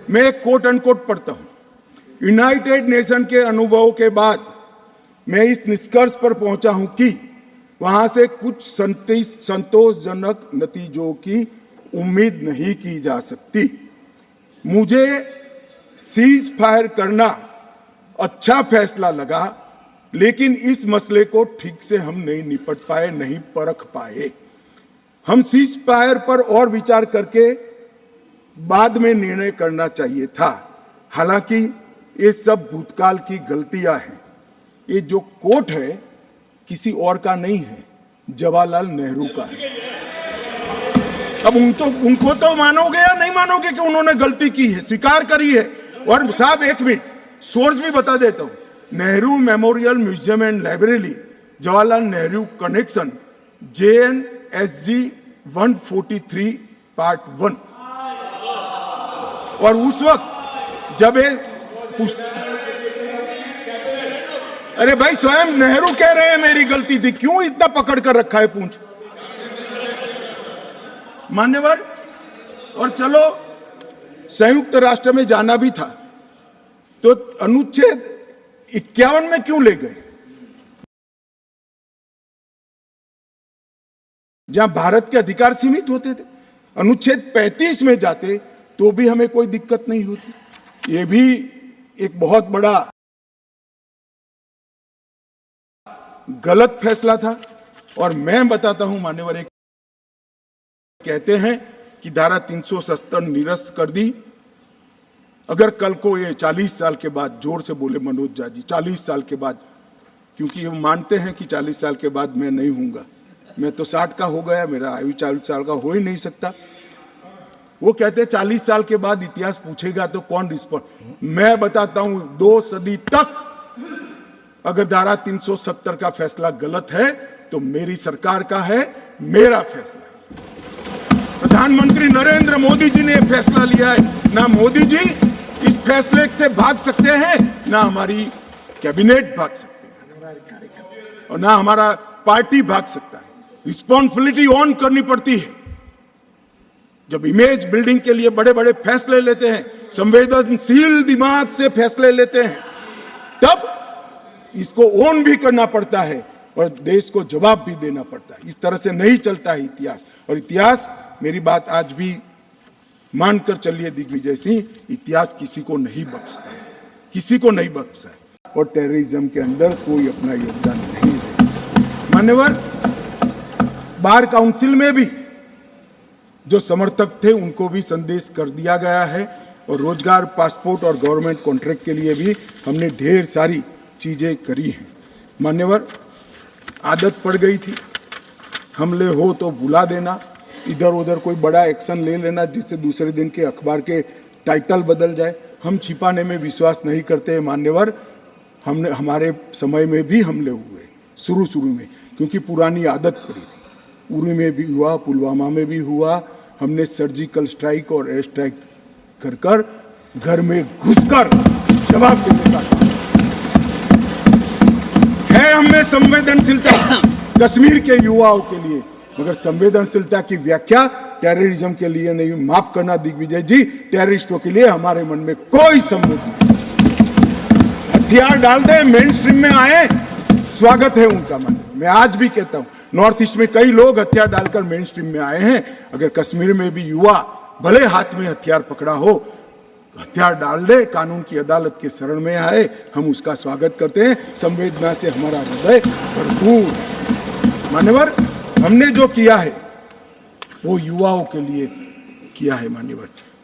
मैं एक कोट अनकोट पढ़ता हूं। यूनाइटेड नेशन के अनुभवों के बाद मैं इस निष्कर्ष पर पहुंचा हूं कि वहां से कुछ संतोषजनक नतीजों की उम्मीद नहीं की जा सकती। मुझे सीज फायर करना अच्छा फैसला लगा, लेकिन इस मसले को ठीक से हम नहीं निपट पाए, नहीं परख पाए। हम सीज फायर पर और विचार करके बाद में निर्णय करना चाहिए था। हालांकि ये सब भूतकाल की गलतियां हैं। ये जो कोट है किसी और का नहीं है, जवाहरलाल नेहरू का है। अब उनको तो मानोगे या नहीं मानोगे कि उन्होंने गलती की है, स्वीकार करी है। और साहब एक मिनट, सोर्स भी बता देता हूं, Nehru memorial museum and library, Jawaharlal Nehru connection, JNSG 143 part 1। और उस वक्त जब अरे भाई स्वयं नेहरू कह रहे हैं मेरी गलती थी, क्यों इतना पकड़ कर रखा है पूंछ? मान्यवर, और चलो संयुक्त राष्ट्र में जाना भी था तो अनुच्छेद 51 में क्यों ले गए, जहां भारत के अधिकार सीमित होते थे? अनुच्छेद 35 में जाते तो भी हमें कोई दिक्कत नहीं होती। ये भी एक बहुत बड़ा गलत फैसला था। और मैं बताता हूं मान्यवर, एक कहते हैं कि धारा 370 निरस्त कर दी। अगर कल को ये 40 साल के बाद, जोर से बोले मनोज झा जी, 40 साल के बाद, क्योंकि हम मानते हैं कि 40 साल के बाद मैं नहीं हूंगा, मैं तो 60 का हो गया, मेरा आयु 40 साल का हो ही नहीं सकता। वो कहते हैं 40 साल के बाद इतिहास पूछेगा तो कौन रिस्पॉन्ड। मैं बताता हूं 2 सदी तक अगर धारा 370 का फैसला गलत है तो मेरी सरकार का है, मेरा फैसला है। प्रधानमंत्री नरेंद्र मोदी जी ने यह फैसला लिया है। ना मोदी जी इस फैसले से भाग सकते हैं, ना हमारी कैबिनेट भाग सकते हैं, और ना हमारा पार्टी भाग सकता है। रिस्पॉन्सिबिलिटी ऑन करनी पड़ती है। जब इमेज बिल्डिंग के लिए बड़े बड़े फैसले लेते हैं, संवेदनशील दिमाग से फैसले लेते हैं, तब इसको ओन भी करना पड़ता है और देश को जवाब भी देना पड़ता है। इस तरह से नहीं चलता है इतिहास। और इतिहास, मेरी बात आज भी मानकर चलिए दिग्विजय सिंह, इतिहास किसी को नहीं बख्शता है, किसी को नहीं बख्शता है। और टेररिज्म के अंदर कोई अपना योगदान नहीं है। मान्यवर, बार काउंसिल में भी जो समर्थक थे उनको भी संदेश कर दिया गया है। और रोजगार, पासपोर्ट और गवर्नमेंट कॉन्ट्रैक्ट के लिए भी हमने ढेर सारी चीजें करी हैं। मान्यवर, आदत पड़ गई थी, हमले हो तो बुला देना, इधर उधर कोई बड़ा एक्शन ले लेना जिससे दूसरे दिन के अखबार के टाइटल बदल जाए। हम छिपाने में विश्वास नहीं करते हैं मान्यवर। हमारे समय में भी हमले हुए शुरू में, क्योंकि पुरानी आदत पड़ी थी। उरी में भी हुआ, पुलवामा में भी हुआ। हमने सर्जिकल स्ट्राइक और एयर स्ट्राइक कर घर में घुसकर जवाब देने का काम है। हमें संवेदनशीलता कश्मीर के युवाओं के लिए, मगर संवेदनशीलता की व्याख्या टेररिज्म के लिए नहीं। माफ करना दिग्विजय जी, टेररिस्टों के लिए हमारे मन में कोई संवेद नहीं। हथियार डाल दे, मेन स्ट्रीम में आए, स्वागत है उनका। मन मैं आज भी कहता हूं, नॉर्थ ईस्ट में कई लोग हथियार डालकर मेन स्ट्रीम में आए हैं। अगर कश्मीर में भी युवा भले हाथ में हथियार पकड़ा हो, हथियार डाल दे, कानून की अदालत के शरण में आए, हम उसका स्वागत करते हैं। संवेदना से हमारा हृदय भरपूर है। मान्यवर, हमने जो किया है वो युवाओं के लिए किया है।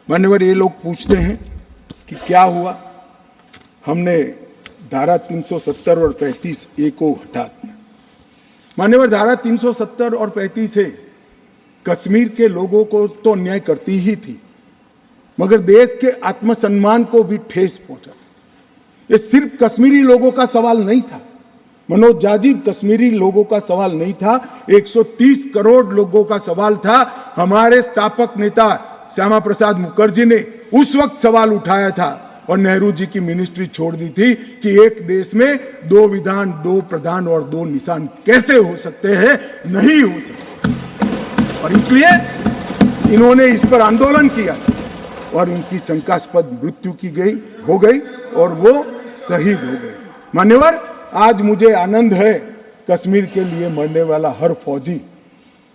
मान्यवर, ये लोग पूछते हैं कि क्या हुआ। हमने धारा 370 और 35A को हटा दिया। मान्यवर, धारा 370 और 35A कश्मीर के लोगों को तो अन्याय करती ही थी, मगर देश के आत्मसम्मान को भी ठेस पहुंचा। ये सिर्फ कश्मीरी लोगों का सवाल नहीं था मनोज जाजी, कश्मीरी लोगों का सवाल नहीं था, 130 करोड़ लोगों का सवाल था। हमारे स्थापक नेता श्यामा प्रसाद मुखर्जी ने उस वक्त सवाल उठाया था और नेहरू जी की मिनिस्ट्री छोड़ दी थी कि एक देश में 2 विधान, 2 प्रधान और 2 निशान कैसे हो सकते हैं, नहीं हो सकते। और इसलिए इन्होंने इस पर आंदोलन किया और उनकी शंकास्पद मृत्यु हो गई और वो शहीद हो गए। मान्यवर, आज मुझे आनंद है कश्मीर के लिए मरने वाला हर फौजी,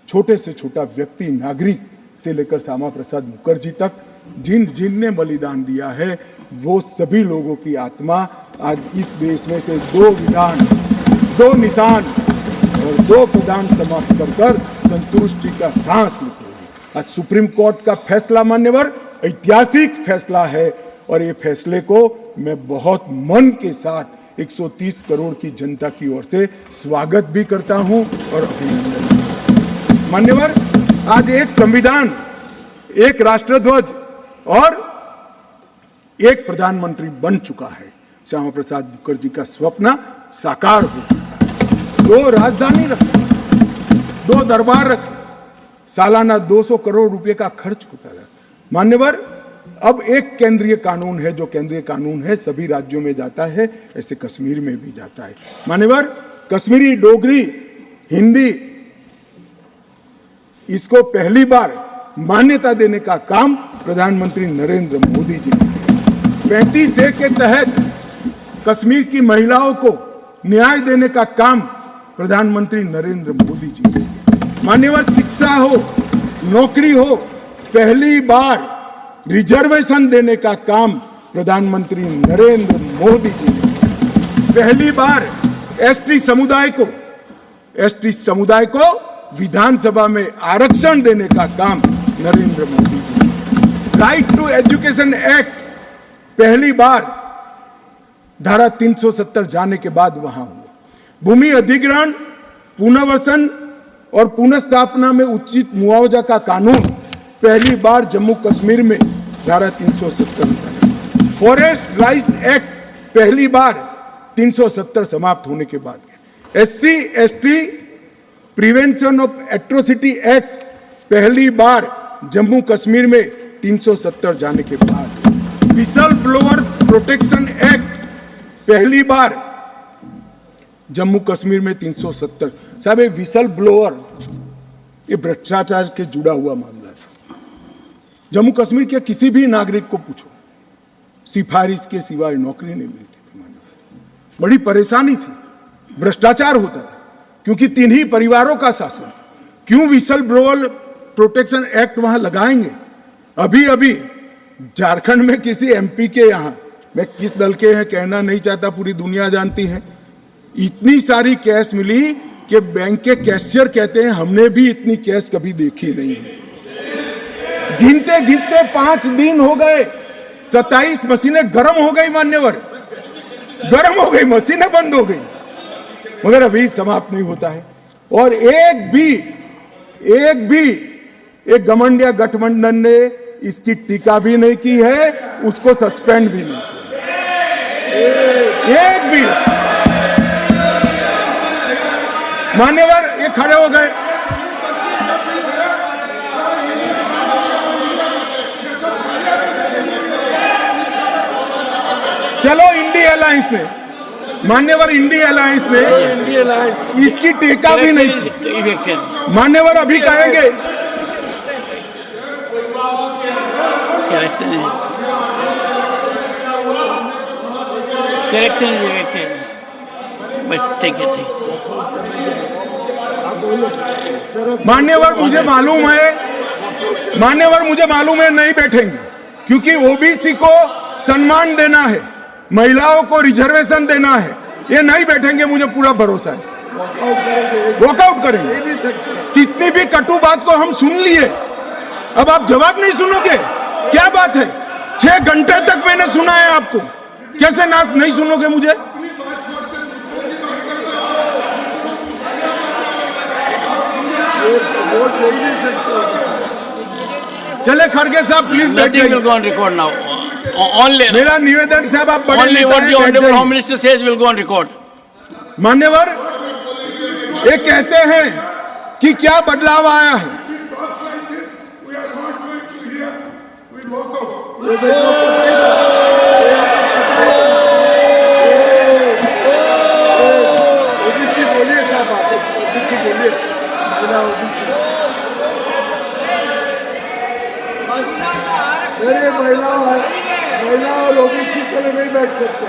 छोटे से छोटा व्यक्ति, नागरिक से लेकर श्यामा प्रसाद मुखर्जी तक जिनने बलिदान दिया है, वो सभी लोगों की आत्मा आज इस देश में से 2 विधान, 2 निशान और 2 प्रधान समाप्त कर संतुष्टि का सांस लेगी। आज सुप्रीम कोर्ट का फैसला मान्यवर ऐतिहासिक फैसला है और ये फैसले को मैं बहुत मन के साथ 130 करोड़ की जनता की ओर से स्वागत भी करता हूं और अभिनंदन। मान्यवर, आज एक संविधान, एक राष्ट्रध्वज और एक प्रधानमंत्री बन चुका है। श्यामा प्रसाद मुखर्जी का स्वप्न साकार हो चुका है। 2 राजधानी रखी, 2 दरबार रखे, सालाना 200 करोड़ रुपए का खर्च होता है। मान्यवर, अब एक केंद्रीय कानून है, जो केंद्रीय कानून है सभी राज्यों में जाता है, ऐसे कश्मीर में भी जाता है। मान्यवर, कश्मीरी, डोगरी, हिंदी, इसको पहली बार मान्यता देने का काम प्रधानमंत्री नरेंद्र मोदी जी ने किया। 35A के तहत कश्मीर की महिलाओं को न्याय देने का काम प्रधानमंत्री नरेंद्र मोदी जी ने किया। मान्यवर, शिक्षा हो, नौकरी हो, पहली बार रिजर्वेशन देने का काम प्रधानमंत्री नरेंद्र मोदी जी ने किया। पहली बार एसटी समुदाय को विधानसभा में आरक्षण देने का काम नरेंद्र मोदी जी ने। राइट टू एजुकेशन एक्ट पहली बार धारा 370 जाने के बाद वहां हुआ। भूमि अधिग्रहण, पुनर्वसन और पुनर्स्थापना में उचित मुआवजा का कानून पहली बार जम्मू कश्मीर में धारा 370। फॉरेस्ट राइट्स एक्ट पहली बार 370 समाप्त होने के बाद। SC ST prevention of atrocity act पहली बार जम्मू कश्मीर में 370 जाने के बाद। विसल ब्लोअर प्रोटेक्शन एक्ट पहली बार जम्मू कश्मीर में 370। साहब, ये विसल ब्लोअर, ये भ्रष्टाचार के जुड़ा हुआ मामला था। जम्मू कश्मीर के किसी भी नागरिक को पूछो, सिफारिश के सिवाय नौकरी नहीं मिलती थी। बड़ी परेशानी थी, भ्रष्टाचार होता था क्योंकि 3 ही परिवारों का शासन था। क्यों विसल ब्लोअर प्रोटेक्शन एक्ट वहां लगाएंगे? अभी झारखंड में किसी MP के यहां, मैं किस दल के हैं कहना नहीं चाहता, पूरी दुनिया जानती है, इतनी सारी कैश मिली कि बैंक के कैशियर कहते हैं हमने भी इतनी कैश कभी देखी नहीं है। गिनते गिनते 5 दिन हो गए, 27 मशीनें गर्म हो गई मान्यवर, गर्म हो गई, मशीनें बंद हो गई, मगर अभी समाप्त नहीं होता है। और एक भी एक घमंडिया गठबंधन ने इसकी टीका भी नहीं की है, उसको सस्पेंड भी नहीं किया, एक भी। मान्यवर, ये खड़े हो गए, चलो इंडिया अलायंस ने, मान्यवर इंडिया अलायंस ने इसकी टीका भी नहीं की। मान्यवर अभी कहेंगे Correction is elected, but take it. मान्यवर मुझे मालूम है नहीं बैठेंगे, क्योंकि OBC को सम्मान देना है, महिलाओं को रिजर्वेशन देना है, ये नहीं बैठेंगे, मुझे पूरा भरोसा है। वॉकआउट करेंगे। कितनी भी कटु बात को हम सुन लिए, अब आप जवाब नहीं सुनोगे, क्या बात है? 6 घंटे तक मैंने सुना है आपको, कैसे नहीं सुनोगे मुझे? चले खड़गे साहब प्लीज बैठ जाइए। मेरा निवेदन साहब, आप बड़े नेता हैं, home minister says will go on record. मान्यवर, ये कहते हैं कि क्या बदलाव आया है? सर ये महिला और ओबीसी के लिए नहीं बैठ सकते।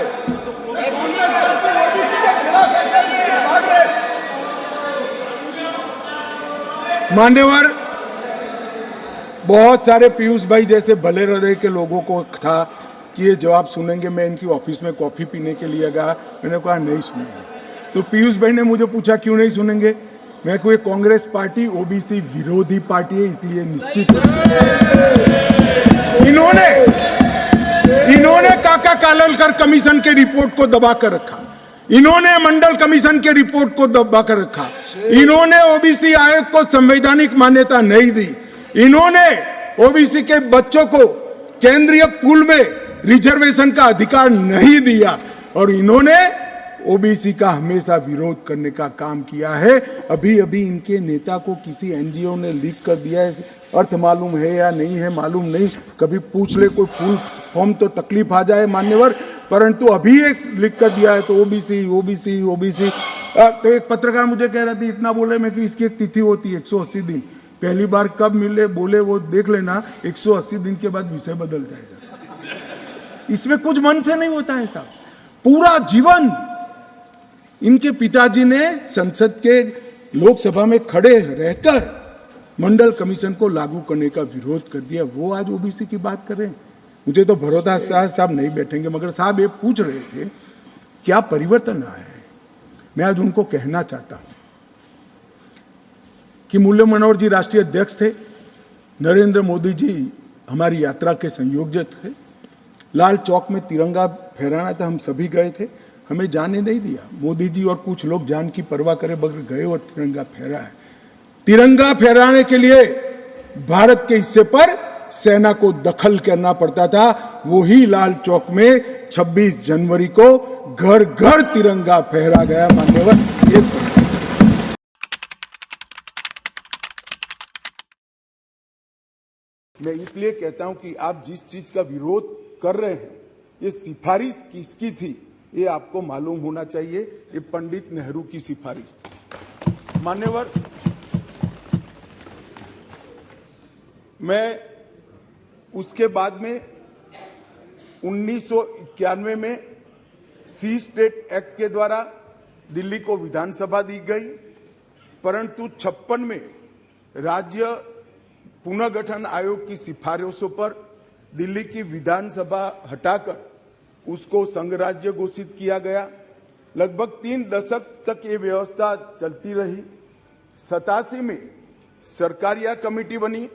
मान्यवर, बहुत सारे पीयूष भाई जैसे भले हृदय के लोगों को था कि ये जवाब सुनेंगे, मैं इनकी ऑफिस में कॉफी पीने के लिए गया, मैंने कहा नहीं सुनेंगे। तो पीयूष भाई ने मुझे पूछा क्यों नहीं सुनेंगे, मैं कोई कांग्रेस पार्टी ओबीसी विरोधी पार्टी है, इसलिए निश्चित इन्होंने काका काललकर कमीशन के रिपोर्ट को दबा कर रखा, इन्होंने मंडल कमीशन के रिपोर्ट को दबा कर रखा, इन्होंने ओबीसी आयोग को संवैधानिक मान्यता नहीं दी, इन्होंने ओबीसी के बच्चों को केंद्रीय पूल में रिजर्वेशन का अधिकार नहीं दिया, और इन्होंने ओबीसी का हमेशा विरोध करने का काम किया है। अभी अभी इनके नेता को किसी एनजीओ ने लीक कर दिया है, अर्थ मालूम है या नहीं है मालूम नहीं, कभी पूछ ले कोई फुल फॉर्म तो तकलीफ आ जाए मान्यवर, परंतु अभी एक लीक कर दिया है तो ओबीसी ओबीसी ओबीसी। तो एक पत्रकार मुझे कह रहा था इतना बोले मैं कि इसकी एक तिथि होती है 180 दिन, पहली बार कब मिले बोले वो देख लेना, 180 दिन के बाद विषय बदल जाएगा। इसमें कुछ मन से नहीं होता है साहब। पूरा जीवन इनके पिताजी ने संसद के लोकसभा में खड़े रहकर मंडल कमीशन को लागू करने का विरोध कर दिया, वो आज ओबीसी की बात कर रहे हैं। मुझे तो भरोसा साहब नहीं बैठेंगे, मगर साहब ये पूछ रहे थे क्या परिवर्तन आया है। मैं आज उनको कहना चाहता हूं कि मुरली मनोहर जी राष्ट्रीय अध्यक्ष थे, नरेंद्र मोदी जी हमारी यात्रा के संयोजक थे, लाल चौक में तिरंगा फहराना था, हम सभी गए थे, हमें जाने नहीं दिया। मोदी जी और कुछ लोग जान की परवाह करे बगैर गए और तिरंगा फहरा है। तिरंगा फहराने के लिए भारत के हिस्से पर सेना को दखल करना पड़ता था, वही लाल चौक में 26 जनवरी को घर घर तिरंगा फहरा गया मान्यवर। मैं इसलिए कहता हूं कि आप जिस चीज का विरोध कर रहे हैं, ये सिफारिश किसकी थी ये आपको मालूम होना चाहिए। ये पंडित नेहरू की सिफारिश थी मान्यवर। मैं उसके बाद में 1991 में सी स्टेट एक्ट के द्वारा दिल्ली को विधानसभा दी गई, परंतु 56 में राज्य पुनर्गठन आयोग की सिफारिशों पर दिल्ली की विधानसभा हटाकर उसको संघ राज्य घोषित किया गया। लगभग 3 दशक तक ये व्यवस्था चलती रही। 87 में सरकारिया कमेटी बनी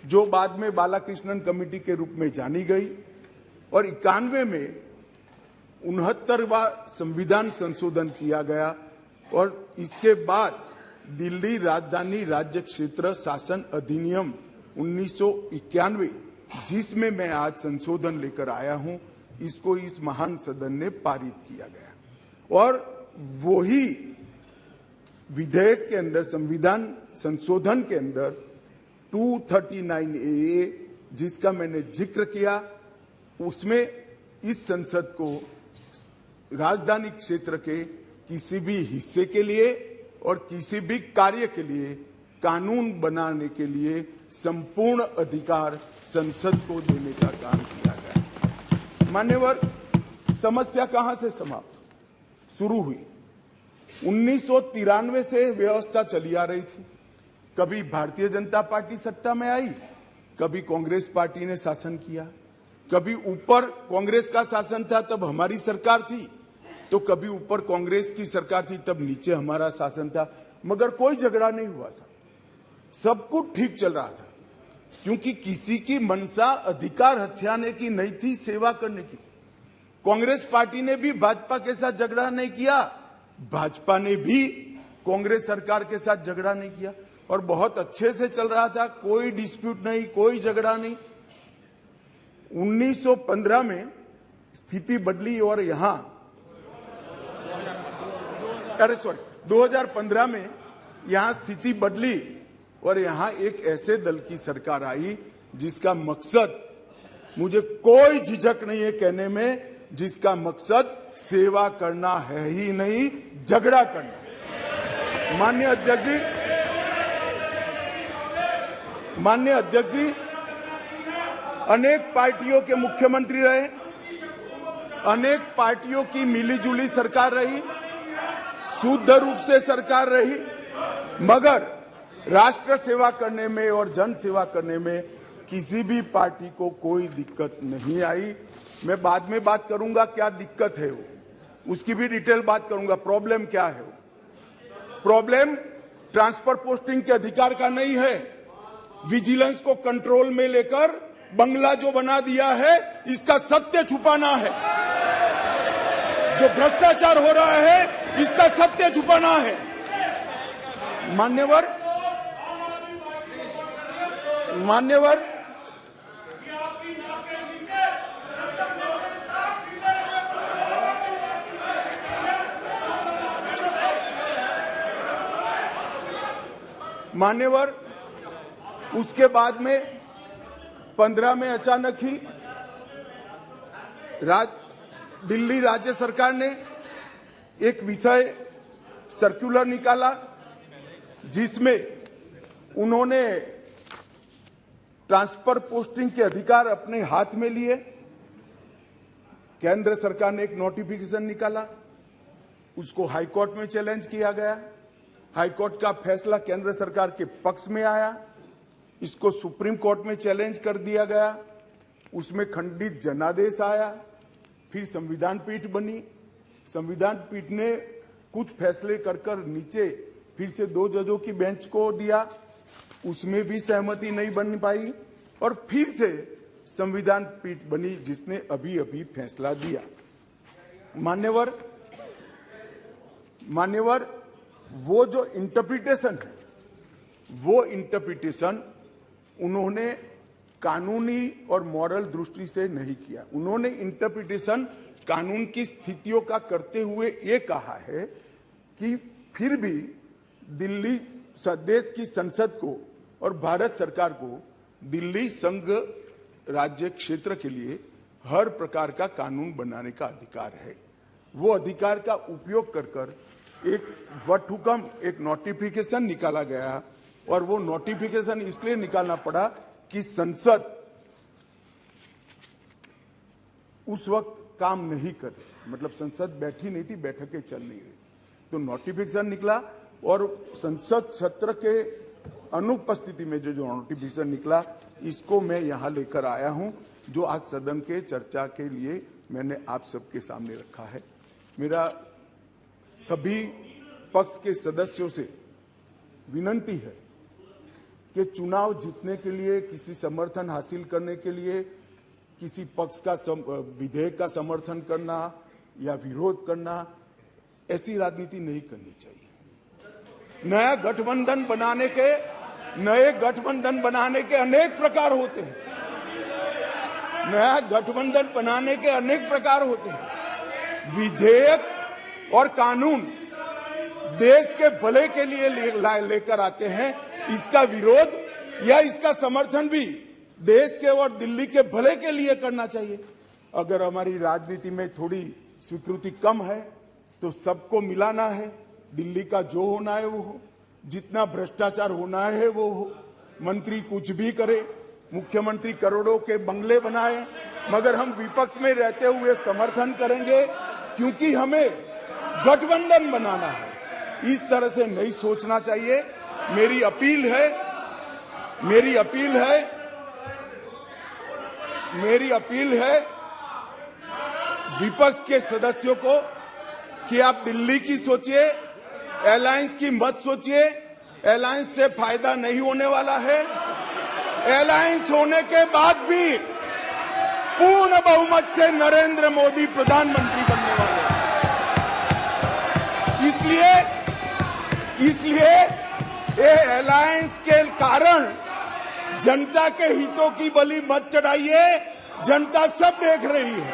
जो बाद में बालाकृष्णन कमेटी के रूप में जानी गई, और 91 में 69वां संविधान संशोधन किया गया, और इसके बाद दिल्ली राजधानी राज्य क्षेत्र शासन अधिनियम 1991 जिसमें मैं आज संशोधन लेकर आया हूं, इसको इस महान सदन ने पारित किया गया। और वही विधेयक के अंदर, संविधान संशोधन के अंदर 239A जिसका मैंने जिक्र किया, उसमें इस संसद को राजधानी क्षेत्र के किसी भी हिस्से के लिए और किसी भी कार्य के लिए कानून बनाने के लिए संपूर्ण अधिकार संसद को देने का काम किया गया। मान्यवर, समस्या कहां से समाप्त शुरू हुई? 1993 से व्यवस्था चली आ रही थी। कभी भारतीय जनता पार्टी सत्ता में आई, कभी कांग्रेस पार्टी ने शासन किया, कभी ऊपर कांग्रेस का शासन था तब हमारी सरकार थी, तो कभी ऊपर कांग्रेस की सरकार थी तब नीचे हमारा शासन था, मगर कोई झगड़ा नहीं हुआ था, सब कुछ ठीक चल रहा था, क्योंकि किसी की मनसा अधिकार हथियाने की नहीं थी, सेवा करने की। कांग्रेस पार्टी ने भी भाजपा के साथ झगड़ा नहीं किया, भाजपा ने भी कांग्रेस सरकार के साथ झगड़ा नहीं किया, और बहुत अच्छे से चल रहा था, कोई डिस्प्यूट नहीं, कोई झगड़ा नहीं। 1915 में स्थिति बदली और यहां 2015 में यहां स्थिति बदली और यहां एक ऐसे दल की सरकार आई जिसका मकसद, मुझे कोई झिझक नहीं है कहने में, जिसका मकसद सेवा करना है ही नहीं, झगड़ा करना। माननीय अध्यक्ष जी, अनेक पार्टियों के मुख्यमंत्री रहे, अनेक पार्टियों की मिलीजुली सरकार रही, शुद्ध रूप से सरकार रही, मगर राष्ट्र सेवा करने में और जन सेवा करने में किसी भी पार्टी को कोई दिक्कत नहीं आई। मैं बाद में बात करूंगा क्या दिक्कत है वो, उसकी भी डिटेल बात करूंगा। प्रॉब्लम क्या है वो? प्रॉब्लम ट्रांसफर पोस्टिंग के अधिकार का नहीं है, विजिलेंस को कंट्रोल में लेकर बंगला जो बना दिया है इसका सत्य छुपाना है। जो भ्रष्टाचार हो रहा है इसका सत्य छुपाना है। मान्यवर मान्यवर उसके बाद में 15 में अचानक ही दिल्ली राज्य सरकार ने एक विषय सर्कुलर निकाला जिसमें उन्होंने ट्रांसफर पोस्टिंग के अधिकार अपने हाथ में लिए। केंद्र सरकार ने एक नोटिफिकेशन निकाला, उसको हाईकोर्ट में चैलेंज किया गया। हाईकोर्ट का फैसला केंद्र सरकार के पक्ष में आया, इसको सुप्रीम कोर्ट में चैलेंज कर दिया गया, उसमें खंडित जनादेश आया, फिर संविधान पीठ बनी। संविधान पीठ ने कुछ फैसले कर नीचे फिर से 2 जजों की बेंच को दिया, उसमें भी सहमति नहीं बन पाई और फिर से संविधान पीठ बनी जिसने अभी फैसला दिया। मान्यवर वो जो इंटरप्रिटेशन है, वो इंटरप्रिटेशन उन्होंने कानूनी और मॉरल दृष्टि से नहीं किया। उन्होंने इंटरप्रिटेशन कानून की स्थितियों का करते हुए ये कहा है कि फिर भी दिल्ली देश की संसद को और भारत सरकार को दिल्ली संघ राज्य क्षेत्र के लिए हर प्रकार का कानून बनाने का अधिकार है। वो अधिकार का उपयोग कर एक वटहुकम, एक नोटिफिकेशन निकाला गया और वो नोटिफिकेशन इसलिए निकालना पड़ा कि संसद उस वक्त काम नहीं कर रही, मतलब संसद बैठी नहीं थी, बैठकें चल नहीं रही, तो नोटिफिकेशन निकला और संसद सत्र के अनुपस्थिति में जो नोटिफिकेशन निकला इसको मैं यहां लेकर आया हूं, जो आज सदन के चर्चा के लिए मैंने आप सबके सामने रखा है। मेरा सभी पक्ष के सदस्यों से विनती है कि चुनाव जीतने के लिए, किसी समर्थन हासिल करने के लिए किसी पक्ष का विधेयक का समर्थन करना या विरोध करना, ऐसी राजनीति नहीं करनी चाहिए। नए गठबंधन बनाने के अनेक प्रकार होते हैं। नया गठबंधन बनाने के अनेक प्रकार होते हैं। विधेयक और कानून देश के भले के लिए लेकर आते हैं, इसका विरोध या इसका समर्थन भी देश के और दिल्ली के भले के लिए करना चाहिए। अगर हमारी राजनीति में थोड़ी स्वीकृति कम है तो सबको मिलाना है, दिल्ली का जो होना है वो हो, जितना भ्रष्टाचार होना है वो हो, मंत्री कुछ भी करे, मुख्यमंत्री करोड़ों के बंगले बनाए, मगर हम विपक्ष में रहते हुए समर्थन करेंगे क्योंकि हमें गठबंधन बनाना है। इस तरह से नहीं सोचना चाहिए। मेरी अपील है विपक्ष के सदस्यों को कि आप दिल्ली की सोचिए, अलायंस की मत सोचिए। अलायंस से फायदा नहीं होने वाला है। अलायंस होने के बाद भी पूर्ण बहुमत से नरेंद्र मोदी प्रधानमंत्री बनने वाले हैं। इसलिए ये अलायंस के कारण जनता के हितों की बलि मत चढ़ाइए। जनता सब देख रही है।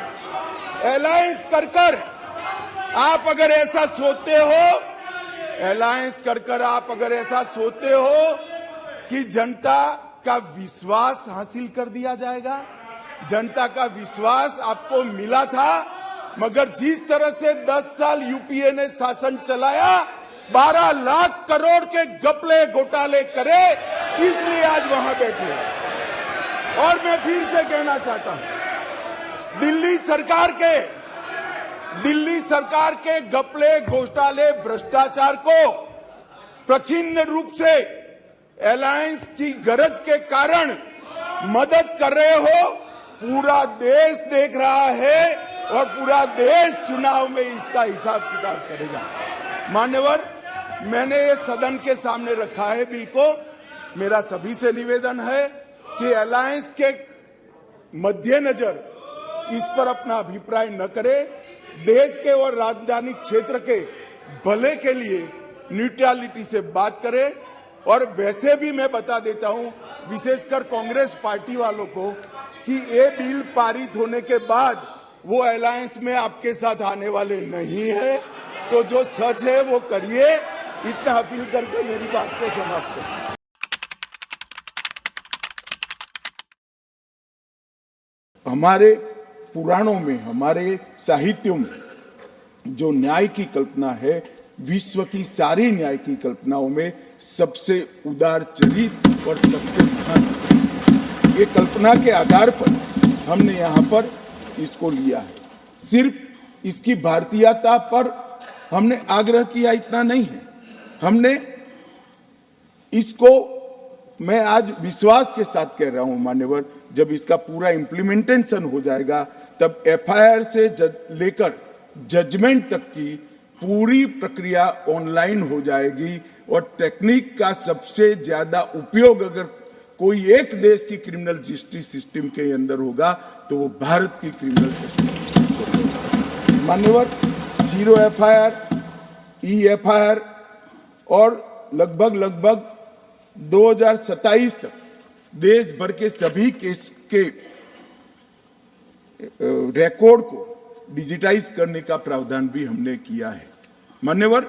अलायंस कर आप अगर ऐसा सोचते हो, कि जनता का विश्वास हासिल कर दिया जाएगा, जनता का विश्वास आपको मिला था, मगर जिस तरह से 10 साल यूपीए ने शासन चलाया, 12 लाख करोड़ के घपले घोटाले करे, इसलिए आज वहां बैठे। और मैं फिर से कहना चाहता हूं, दिल्ली सरकार के घपले, घोटाले, भ्रष्टाचार को प्रच्छन्न रूप से अलायंस की गरज के कारण मदद कर रहे हो। पूरा देश देख रहा है और पूरा देश चुनाव में इसका हिसाब किताब करेगा। मान्यवर, मैंने ये सदन के सामने रखा है बिल को। मेरा सभी से निवेदन है कि अलायंस के मद्देनजर इस पर अपना अभिप्राय न करे। देश के और राजधानी क्षेत्र के भले के लिए न्यूट्रलिटी से बात करे। और वैसे भी मैं बता देता हूं, विशेषकर कांग्रेस पार्टी वालों को, कि ये बिल पारित होने के बाद वो अलायंस में आपके साथ आने वाले नहीं है। तो जो सच है वो करिए। इतना अपील करके मेरी बात को समाप्त करें। हमारे पुराणों में, हमारे साहित्यों में जो न्याय की कल्पना है, विश्व की सारी न्याय की कल्पनाओं में सबसे उदार चरित और सबसे महान, ये कल्पना के आधार पर हमने यहाँ पर इसको लिया है। सिर्फ इसकी भारतीयता पर हमने आग्रह किया इतना नहीं है, हमने इसको, मैं आज विश्वास के साथ कह रहा हूं मान्यवर, जब इसका पूरा इम्प्लीमेंटेशन हो जाएगा तब एफआईआर से लेकर जजमेंट तक की पूरी प्रक्रिया ऑनलाइन हो जाएगी। और टेक्निक का सबसे ज्यादा उपयोग अगर कोई एक देश की क्रिमिनल जस्टिस सिस्टम के अंदर होगा तो वो भारत की क्रिमिनल जस्टिस सिस्टम होगा। मान्यवर, 0 एफआईआर, EFIR और लगभग 2027 तक देश भर के सभी केस के रिकॉर्ड को डिजिटाइज करने का प्रावधान भी हमने किया है। मान्यवर,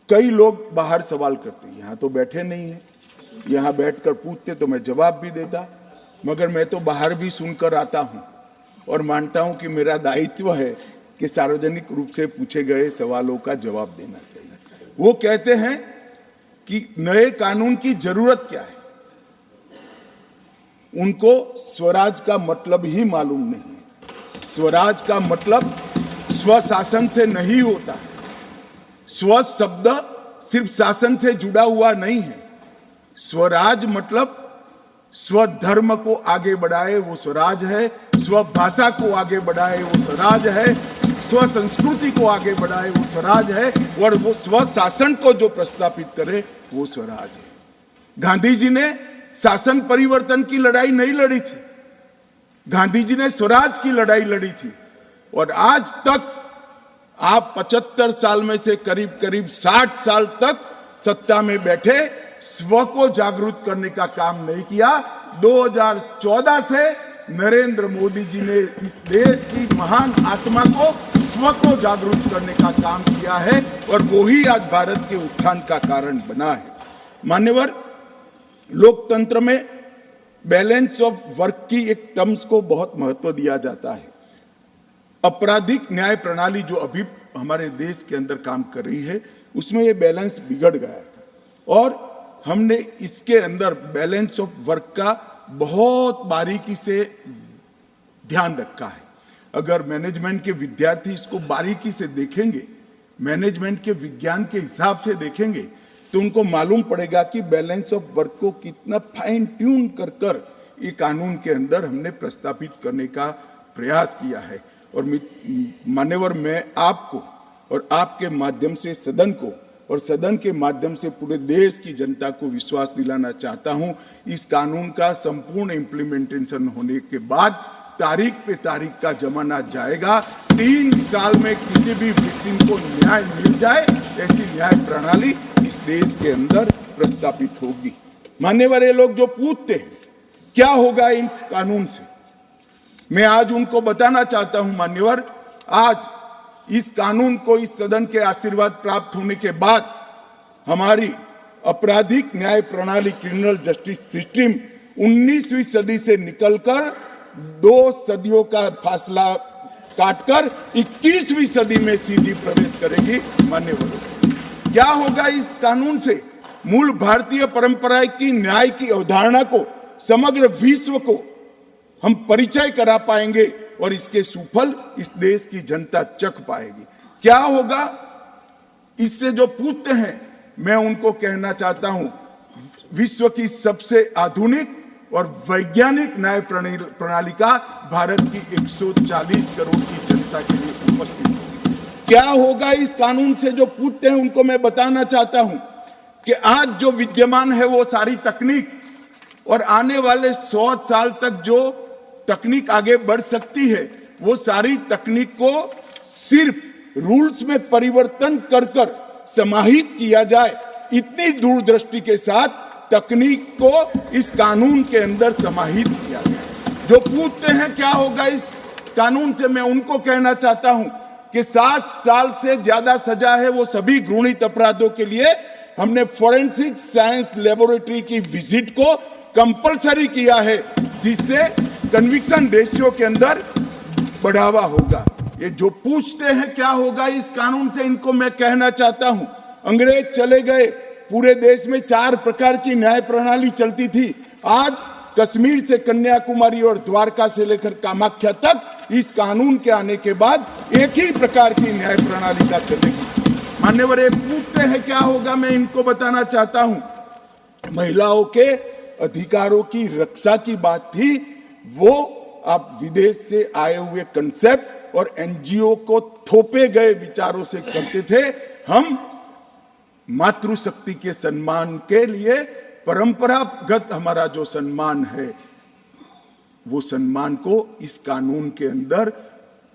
कई लोग बाहर सवाल करते हैं, यहां तो बैठे नहीं है, यहां बैठकर पूछते तो मैं जवाब भी देता, मगर मैं तो बाहर भी सुनकर आता हूं और मानता हूं कि मेरा दायित्व है कि सार्वजनिक रूप से पूछे गए सवालों का जवाब देना चाहिए। वो कहते हैं कि नए कानून की जरूरत क्या है, उनको स्वराज का मतलब ही मालूम नहीं है। स्वराज का मतलब स्वशासन से नहीं होता है। स्व शब्द सिर्फ शासन से जुड़ा हुआ नहीं है। स्वराज मतलब स्वधर्म को आगे बढ़ाए वो स्वराज है, स्व भाषा को आगे बढ़ाए वो स्वराज है, स्व संस्कृति को आगे बढ़ाए वो स्वराज है, और वो स्व शासन को जो प्रस्तापित करे वो स्वराज है। गांधी जी ने शासन परिवर्तन की लड़ाई नहीं लड़ी थी, गांधी जी ने स्वराज की लड़ाई लड़ी थी। और आज तक आप 75 साल में से करीब 60 साल तक सत्ता में बैठे, स्व को जागरूक करने का काम नहीं किया। 2014 से नरेंद्र मोदी जी ने इस देश की महान आत्मा को, स्व को जागरूक करने का काम किया है और वो ही आज भारत के उत्थान का कारण बना है। मान्यवर, लोकतंत्र में बैलेंस ऑफ वर्क की एक टर्म्स को बहुत महत्व दिया जाता है। आपराधिक न्याय प्रणाली जो अभी हमारे देश के अंदर काम कर रही है, उसमें ये बैलेंस बिगड़ गया था और हमने इसके अंदर बैलेंस ऑफ वर्क का बहुत बारीकी से ध्यान रखा है। अगर मैनेजमेंट के विद्यार्थी इसको बारीकी से देखेंगे, मैनेजमेंट के विज्ञान के हिसाब से देखेंगे, तो उनको मालूम पड़ेगा कि बैलेंस ऑफ वर्क को कितना फाइन ट्यून कर ये कानून के अंदर हमने प्रस्तापित करने का प्रयास किया है। और मान्यवर, मैं आपको और आपके माध्यम से सदन को और सदन के माध्यम से पूरे देश की जनता को विश्वास दिलाना चाहता हूं, इस कानून का संपूर्ण इम्प्लीमेंटेशन होने के बाद तारीख पे तारीख का जमाना जाएगा। 3 साल में किसी भी विक्टिम को न्याय मिल जाए, ऐसी न्याय प्रणाली इस देश के अंदर प्रस्तापित होगी। मान्यवर, ये लोग जो पूछते हैं क्या होगा इस कानून से, मैं आज उनको बताना चाहता हूं मान्यवर, आज इस कानून को इस सदन के आशीर्वाद प्राप्त होने के बाद हमारी आपराधिक न्याय प्रणाली, क्रिमिनल जस्टिस सिस्टम 19वीं सदी से निकलकर 2 सदियों का फासला काटकर 21वीं सदी में सीधी प्रवेश करेगी। मान्यवर, क्या होगा इस कानून से? मूल भारतीय परंपरा की न्याय की अवधारणा को समग्र विश्व को हम परिचय करा पाएंगे और इसके सुफल इस देश की जनता चख पाएगी। क्या होगा इससे जो पूछते हैं, मैं उनको कहना चाहता हूं, विश्व की सबसे आधुनिक और वैज्ञानिक न्याय प्रणाली का भारत की 140 करोड़ की जनता के लिए उपस्थित है। क्या होगा इस कानून से जो पूछते हैं उनको मैं बताना चाहता हूं कि आज जो विद्यमान है वो सारी तकनीक और आने वाले 100 साल तक जो तकनीक आगे बढ़ सकती है, वो सारी तकनीक को सिर्फ रूल्स में परिवर्तन कर कर समाहित किया जाए, इतनी दूरदृष्टि के साथ तकनीक को इस कानून के अंदर समाहित किया गया। जो पूछते हैं क्या होगा इस कानून से, मैं उनको कहना चाहता हूं कि 7 साल से ज्यादा सजा है वो सभी घृणित अपराधों के लिए हमने फोरेंसिक साइंस लेबोरेटरी की विजिट को कंपलसरी किया है, जिससे कन्विक्शन रेशियो के अंदर बढ़ावा होगा। ये जो पूछते हैं क्या होगा इस कानून से, इनको मैं कहना चाहता हूं, अंग्रेज चले गए, पूरे देश में 4 प्रकार की न्याय प्रणाली चलती थी। आज कश्मीर से कन्याकुमारी और द्वारका से लेकर कामाख्या तक इस कानून के आने के बाद एक ही प्रकार की न्याय प्रणाली का चलेगी। मान्यवर, ये पूछते हैं क्या होगा, मैं इनको बताना चाहता हूं, महिलाओं के अधिकारों की रक्षा की बात थी, वो आप विदेश से आए हुए कंसेप्ट और एनजीओ को थोपे गए विचारों से करते थे। हम मातृशक्ति के सम्मान के लिए परंपरागत हमारा जो सम्मान है, वो सम्मान को इस कानून के अंदर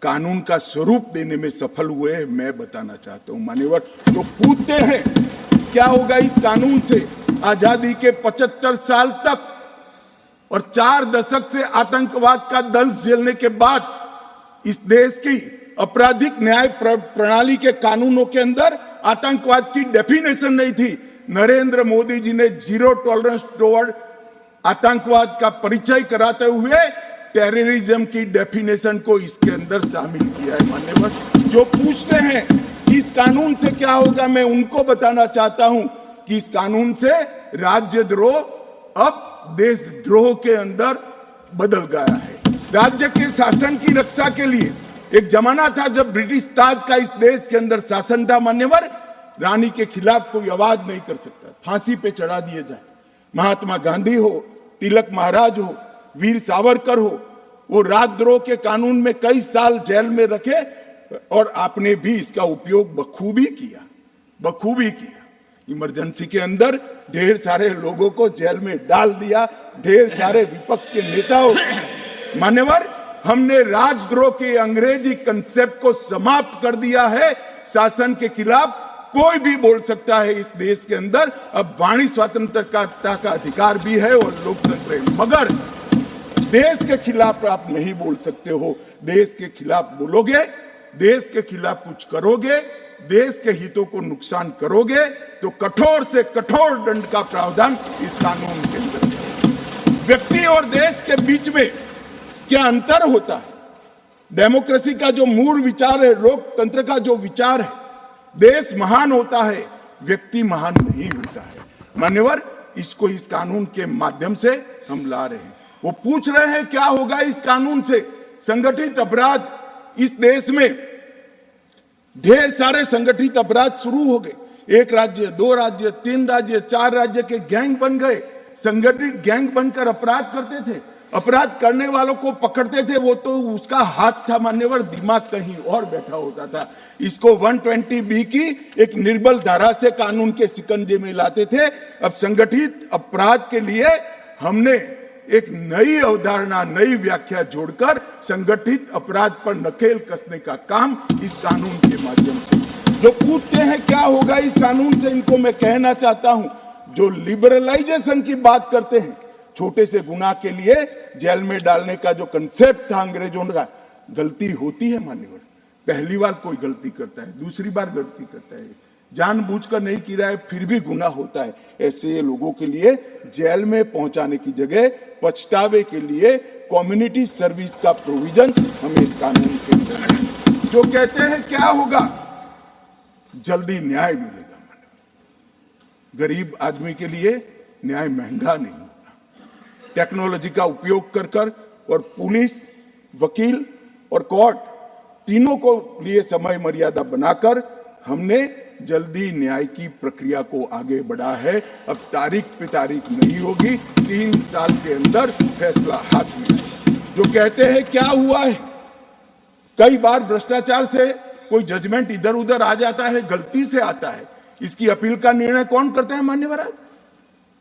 कानून का स्वरूप देने में सफल हुए, मैं बताना चाहता हूं। मान्यवर, तो पूछते हैं क्या होगा इस कानून से, आजादी के 75 साल तक और 4 दशक से आतंकवाद का दंश झेलने के बाद इस देश की आपराधिक न्याय प्रणाली के कानूनों के अंदर आतंकवाद की डेफिनेशन नहीं थी। नरेंद्र मोदी जी ने जीरो टॉलरेंस टुवर्ड आतंकवाद का परिचय कराते हुए टेररिज्म की डेफिनेशन को इसके अंदर शामिल किया है। मान्यवर, जो पूछते हैं इस कानून से क्या होगा, मैं उनको बताना चाहता हूं कि इस कानून से राज्यद्रोह अब देशद्रोह के अंदर बदल गया है। राज्य के शासन की रक्षा के लिए एक जमाना था जब ब्रिटिश ताज का इस देश के अंदर शासन था। मान्यवर, रानी के खिलाफ कोई आवाज नहीं कर सकता, फांसी पे चढ़ा दिए जाए। महात्मा गांधी हो, तिलक महाराज हो, वीर सावरकर हो, वो राजद्रोह के कानून में कई साल जेल में रखे और आपने भी इसका उपयोग बखूबी किया। इमरजेंसी के अंदर ढेर सारे लोगों को जेल में डाल दिया, ढेर सारे विपक्ष के नेताओं। मान्यवर, हमने राजद्रोह के अंग्रेजी कंसेप्ट को समाप्त कर दिया है। शासन के खिलाफ कोई भी बोल सकता है इस देश के अंदर। अब वाणी स्वतंत्रता का अधिकार भी है और लोकतंत्र है, मगर देश के खिलाफ आप नहीं बोल सकते हो। देश के खिलाफ बोलोगे, देश के खिलाफ कुछ करोगे, देश के हितों को नुकसान करोगे तो कठोर से कठोर दंड का प्रावधान इस कानून के अंदर है। व्यक्ति और देश के बीच में क्या अंतर होता है? डेमोक्रेसी का जो मूल विचार है, लोकतंत्र का जो विचार है, देश महान होता है, व्यक्ति महान नहीं होता है। मान्यवर, इसको इस कानून के माध्यम से हम ला रहे हैं। वो पूछ रहे हैं क्या होगा इस कानून से। संगठित अपराध, इस देश में ढेर सारे संगठित अपराध शुरू हो गए। 1 राज्य, 2 राज्य, 3 राज्य, 4 राज्य के गैंग बन गए। संगठित गैंग बनकर अपराध करते थे। अपराध करने वालों को पकड़ते थे, वो तो उसका हाथ था मान्यवर, दिमाग कहीं और बैठा होता था। इसको 120B की एक निर्बल धारा से कानून के शिकंजे में लाते थे। अब संगठित अपराध के लिए हमने एक नई अवधारणा, नई व्याख्या जोड़कर संगठित अपराध पर नकेल कसने का काम इस कानून के माध्यम से। जो पूछते हैं क्या होगा इस कानून से, इनको मैं कहना चाहता हूं, जो लिबरलाइजेशन की बात करते हैं, छोटे से गुनाह के लिए जेल में डालने का जो कंसेप्ट था अंग्रेजों का, गलती होती है मान्यवर। पहली बार कोई गलती करता है, दूसरी बार गलती करता है, जानबूझकर नहीं किया है फिर भी गुनाह होता है। ऐसे लोगों के लिए जेल में पहुंचाने की जगह पछतावे के लिए कम्युनिटी सर्विस का प्रोविजन हमें इस कानून के अंदर। जो कहते हैं क्या होगा, जल्दी न्याय मिलेगा। गरीब आदमी के लिए न्याय महंगा नहीं होगा। टेक्नोलॉजी का उपयोग कर कर और पुलिस, वकील और कोर्ट तीनों को लिए समय मर्यादा बनाकर हमने जल्दी न्याय की प्रक्रिया को आगे बढ़ा है। अब तारीख पे तारीख नहीं होगी, 3 साल के अंदर फैसला हाथ में आएगा। जो कहते हैं क्या हुआ है, कई बार भ्रष्टाचार से कोई जजमेंट इधर उधर आ जाता है, गलती से आता है, इसकी अपील का निर्णय कौन करता है माननीय महाराज?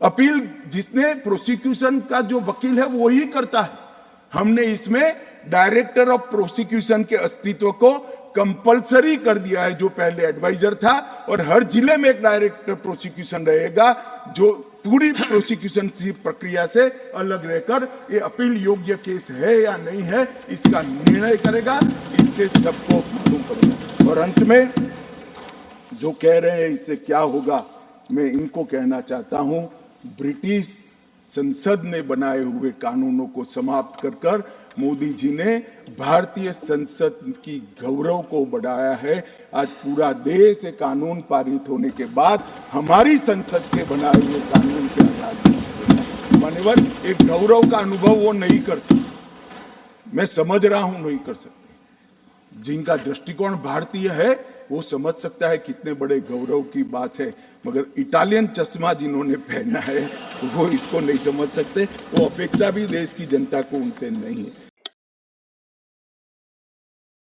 अपील जिसने प्रोसिक्यूशन का जो वकील है वो ही करता है। हमने इसमें डायरेक्टर ऑफ प्रोसिक्यूशन के अस्तित्व को कंपलसरी कर दिया है, जो पहले एडवाइजर था, और हर जिले में एक डायरेक्टर प्रोसिक्यूशन रहेगा जो पूरी प्रोसिक्यूशन की प्रक्रिया से अलग रहकर ये अपील योग्य केस है या नहीं है इसका निर्णय करेगा। इससे सबको मालूम पड़ेगा। और अंत में जो कह रहे हैं इससे क्या होगा, मैं इनको कहना चाहता हूं, ब्रिटिश संसद ने बनाए हुए कानूनों को समाप्त कर कर मोदी जी ने भारतीय संसद की गौरव को बढ़ाया है। आज पूरा देश एक कानून पारित होने के बाद हमारी संसद के बनाए हुए कानून के आधार पर मान्यवर एक गौरव का अनुभव वो नहीं कर सकते। मैं समझ रहा हूं नहीं कर सकते। जिनका दृष्टिकोण भारतीय है वो समझ सकता है कितने बड़े गौरव की बात है, मगर इटालियन चश्मा जिन्होंने पहना है वो इसको नहीं समझ सकते। वो अपेक्षा भी देश की जनता को उनसे नहीं है।